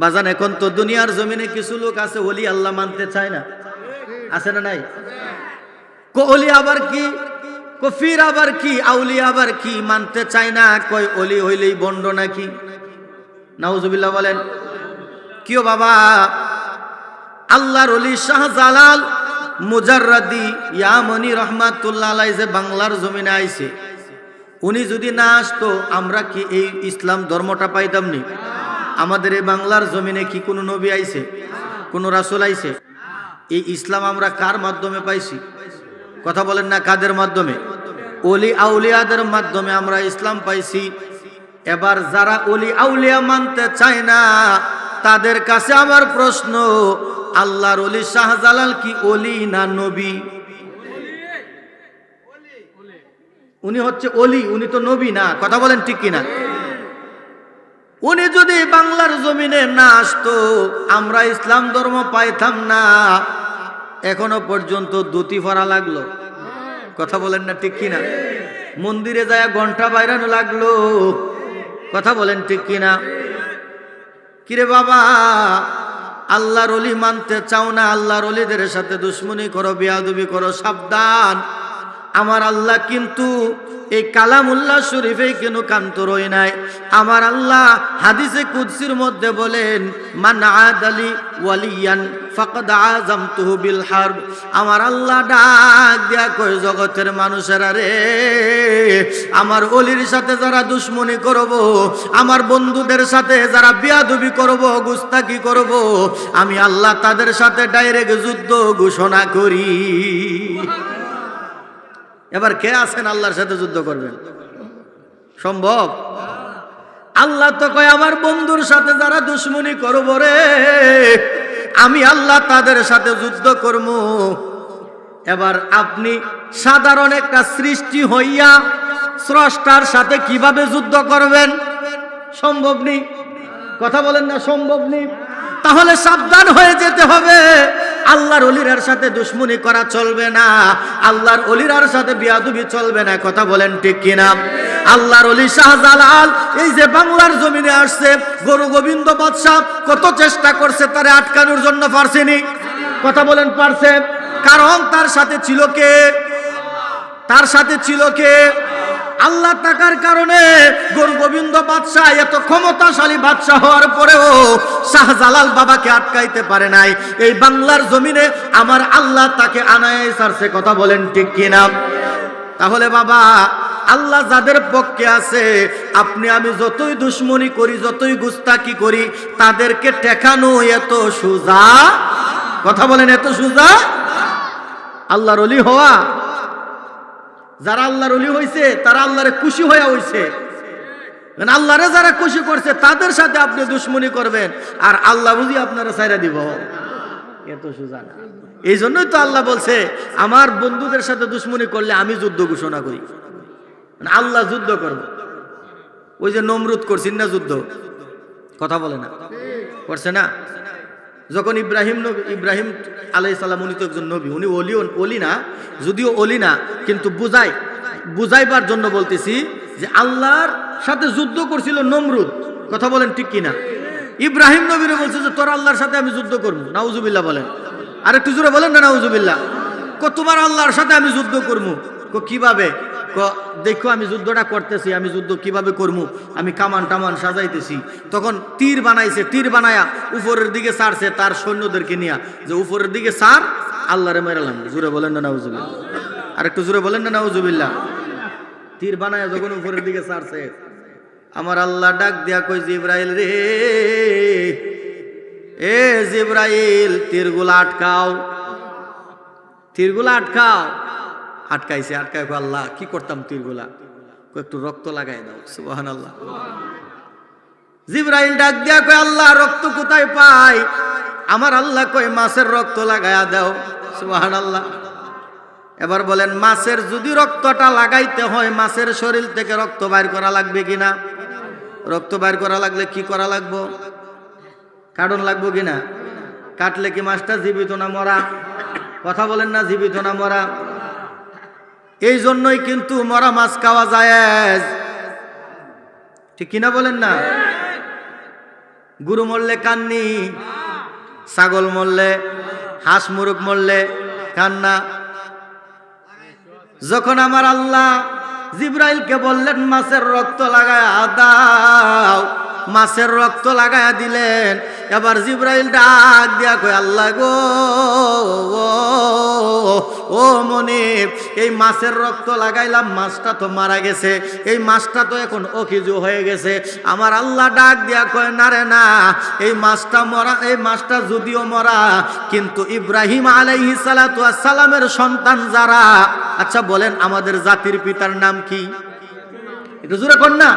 বাজান, এখন তো দুনিয়ার জমিনে কিছু লোক আছে ওলি আল্লাহ মানতে চায় না, আছে না নাই? ওলি আবার কি, কফির আবার কি, আউলিয়া আবার কি, মানতে চায় না, কই ওলি হইলেই বন্ড নাকি। নাউজুবিল্লাহ বলেন। কিও বাবা, আল্লাহর ওলি শাহজালাল মুজাররাদি ইয়ামনি রহমাতুল্লাহ আলাইহি যে বাংলার জমিনে আইছে, উনি যদি না আসতো আমরা কি এই ইসলাম ধর্মটা পাইতাম নি? আমাদের এই বাংলার জমিনে কি কোনো নবী আইছে, কোনো রাসূল আইছে? এই ইসলাম আমরা কার মাধ্যমে পাইছি? কথা বলেন না, কাদের মাধ্যমে? ওলি আউলিয়াদের মাধ্যমে আমরা ইসলাম পাইছি। এবার যারা ওলি আউলিয়া মানতে চায় না তাদের কাছে আমার প্রশ্ন, আল্লাহর ওলি শাহজালাল কি ওলি না নবী? উনি হচ্ছে ওলি, উনি তো নবী না। কথা বলেন ঠিক কিনা? উনি যদি বাংলার জমিনে না আসতো আমরা ইসলাম ধর্ম পাইতাম না। এখনো পর্যন্ত দুতি পরা লাগলো। কথা বলেন না ঠিক কিনা? মন্দিরে যায় ঘন্টা বাইরানো লাগলো। কথা বলেন ঠিক কিনা? কিরে বাবা, আল্লাহর ওলি মানতে চাও না, আল্লাহর ওলিদের সাথে দুশমনি করো, বেয়াদবি করো, সাবধান। আমার আল্লাহ কিন্তু এই কালামুল্লাহ শরীফে কেন কান্ত রই নাই। আমার আল্লাহ হাদিসে কুদসির মধ্যে বলেন, মান আদালি ওয়ালিয়ান ফাকাদ আযামতুহু বিল হারব। আমার আল্লাহ ডাক দিয়া কয়, জগতের মানুষেরা রে, আমার ওলির সাথে যারা দুশমনি করব, আমার বন্ধুদের সাথে যারা বেয়াদবি করব, গুস্তাকি করব, আমি আল্লাহ তাদের সাথে ডাইরেক্ট যুদ্ধ ঘোষণা করি। এবার কে আছেন আল্লাহর সাথে যুদ্ধ করবেন? সম্ভব? আল্লাহ তো কয়, আমার বন্ধুর সাথে যারা দুশমনি করব রে, আমি আল্লাহ তাদের সাথে যুদ্ধ করব। এবার আপনি সাধারণ একটা সৃষ্টি হইয়া স্রষ্টার সাথে কিভাবে যুদ্ধ করবেন? সম্ভব নেই। কথা বলেন না, সম্ভব নেই। তাহলে সাবধান হয়ে যেতে হবে। আল্লাহর ওলিরার সাথে দুশমনি করা চলবে না, আল্লাহর ওলিরার সাথে বিয়াদবি চলবে না। কথা বলেন ঠিক কিনা? আল্লাহর ওলি শাহজালাল এই যে বাংলার জমিনে আসছে, গুরু গোবিন্দ বাদশাহ কত চেষ্টা করছে তারে আটকানোর জন্য, পারছেনি? কথা বলেন, পারছে? কারণ তার সাথে ছিল কে? তার সাথে ছিল কে? আল্লাহ টাকার কারণে গুরু গোবিন্দ বাদশাহ এত ক্ষমতাশালী বাদশাহ হওয়ার পরেও শাহজালাল বাবাকে আটকাইতে পারে নাই। এই বাংলার জমিনে আমার আল্লাহ তাকে আনায় ছাড়ছে। কথা বলেন ঠিক কিনা? তাহলে বাবা, আল্লাহ যাদের পক্ষে আছে, আপনি আমি যতই দুশমনি করি, যতই গুস্তাকি করি, তাদেরকে ঠেকানো এত সোজা? কথা বলেন, এত সোজা? আল্লাহর ওলি হওয়া, যারা আল্লাহর ওলি হইছে তারা আল্লাহরে খুশি হয়ে হইছে। আল্লাহরে যারা খুশি করছে তাদের সাথে আপনি দুশমনি করবেন, আর আল্লাহ বুঝি আপনারা ছাইরা দিব? এত সোজা না। এই জন্যই তো আল্লাহ বলছে, আমার বন্ধুদের সাথে দুশমনি করলে আমি যুদ্ধ ঘোষণা করি। আল্লাহ যুদ্ধ করব। ওই যে নমরুদ করছেন না যুদ্ধ? কথা বলে না, করছে না? যখন ইব্রাহিম আলাইহিস সালাম, উনি তো একজন নবী, উনি ওলি না, যদিও ওলি না, কিন্তু বুঝাইবার জন্য বলতেছি যে আল্লাহর সাথে যুদ্ধ করছিল নমরুদ। কথা বলেন ঠিক কিনা? ইব্রাহিম নবীরে বলছে যে তোর আল্লাহর সাথে আমি যুদ্ধ করব। নাউজুবিল্লাহ বলেন। আর একটু জোরে বলেন না নাউজুবিল্লাহ। তোমার আল্লাহর সাথে আমি যুদ্ধ করবো। কিভাবে? দেখো আমি যুদ্ধটা করতেছি, আমি যুদ্ধ কিভাবে করবো? আমি কামান টামান সাজাইতেছি। তখন তীর বানাইছে, তীর বানায়া উপরের দিকে ছাড়ছে তার সৈন্যদেরকে নিয়ে, যে উপরের দিকে ছাড়, আল্লাহরে মেরালাম। জোরে বলেন না নাউজুবিল্লাহ। আর একটু জোরে বলেন না নাউজুবিল্লাহ। তীর বানায়া যখন উপরের দিকে ছাড়ছে, আমার আল্লাহ ডাক দিয়া কই, জিবরাইল রে, এ জিবরাইল, তীরগুলা আটকাও, তীরগুলা আটকাও। আটকাইছে, আটকায় আল্লাহ কি করতাম তীরগুলা? একটু রক্ত লাগাই দাও। সুবহানাল্লাহ। জিবরাইল ডাক দিয়া কয়, আল্লাহ রক্ত কোথায় পাই? আমার আল্লাহ কয়, মাছের রক্ত লাগায়া দাও। সুবহানাল্লাহ। এবার বলেন, মাছের যদি রক্তটা লাগাইতে হয়, মাছের শরীর থেকে রক্ত বাইর করা লাগবে কিনা? রক্ত বাইর করা লাগলে কি করা লাগবো? কাটন লাগবো কিনা? কাটলে কি মাছটা জীবিত না মরা? কথা বলেন না, জীবিত না মরা? এই জন্যই কিন্তু মরা মাছ খাওয়া যায়, ঠিক কিনা বলেন না? গরু মরলে কান্নি, ছাগল মরলে, হাঁস মুরগ মরলে কান্না। যখন আমার আল্লাহ জিবরাইলকে বললেন মাছের রক্ত লাগায়া দাও, মাছের রক্ত লাগায়া দিলেন। এবার জিবরাইল ডাক দিয়া কয়, আল্লাহ গো, ও মনিব, এই মাছের রক্ত লাগাইলাম, মাছটা তো মারা গেছে, এই মাছটা তো এখন অকিজু হয়ে গেছে। আমার আল্লাহ ডাক দিয়া কয়, না রে না, এই মাছটা মরা, এই মাছটা যদিও মরা, কিন্তু ইব্রাহিম আলাইহিস সালাতু ওয়াস সালামের সন্তান যারা, আচ্ছা বলেন আমাদের জাতির পিতার নাম কি? একটু জোরে কোন না।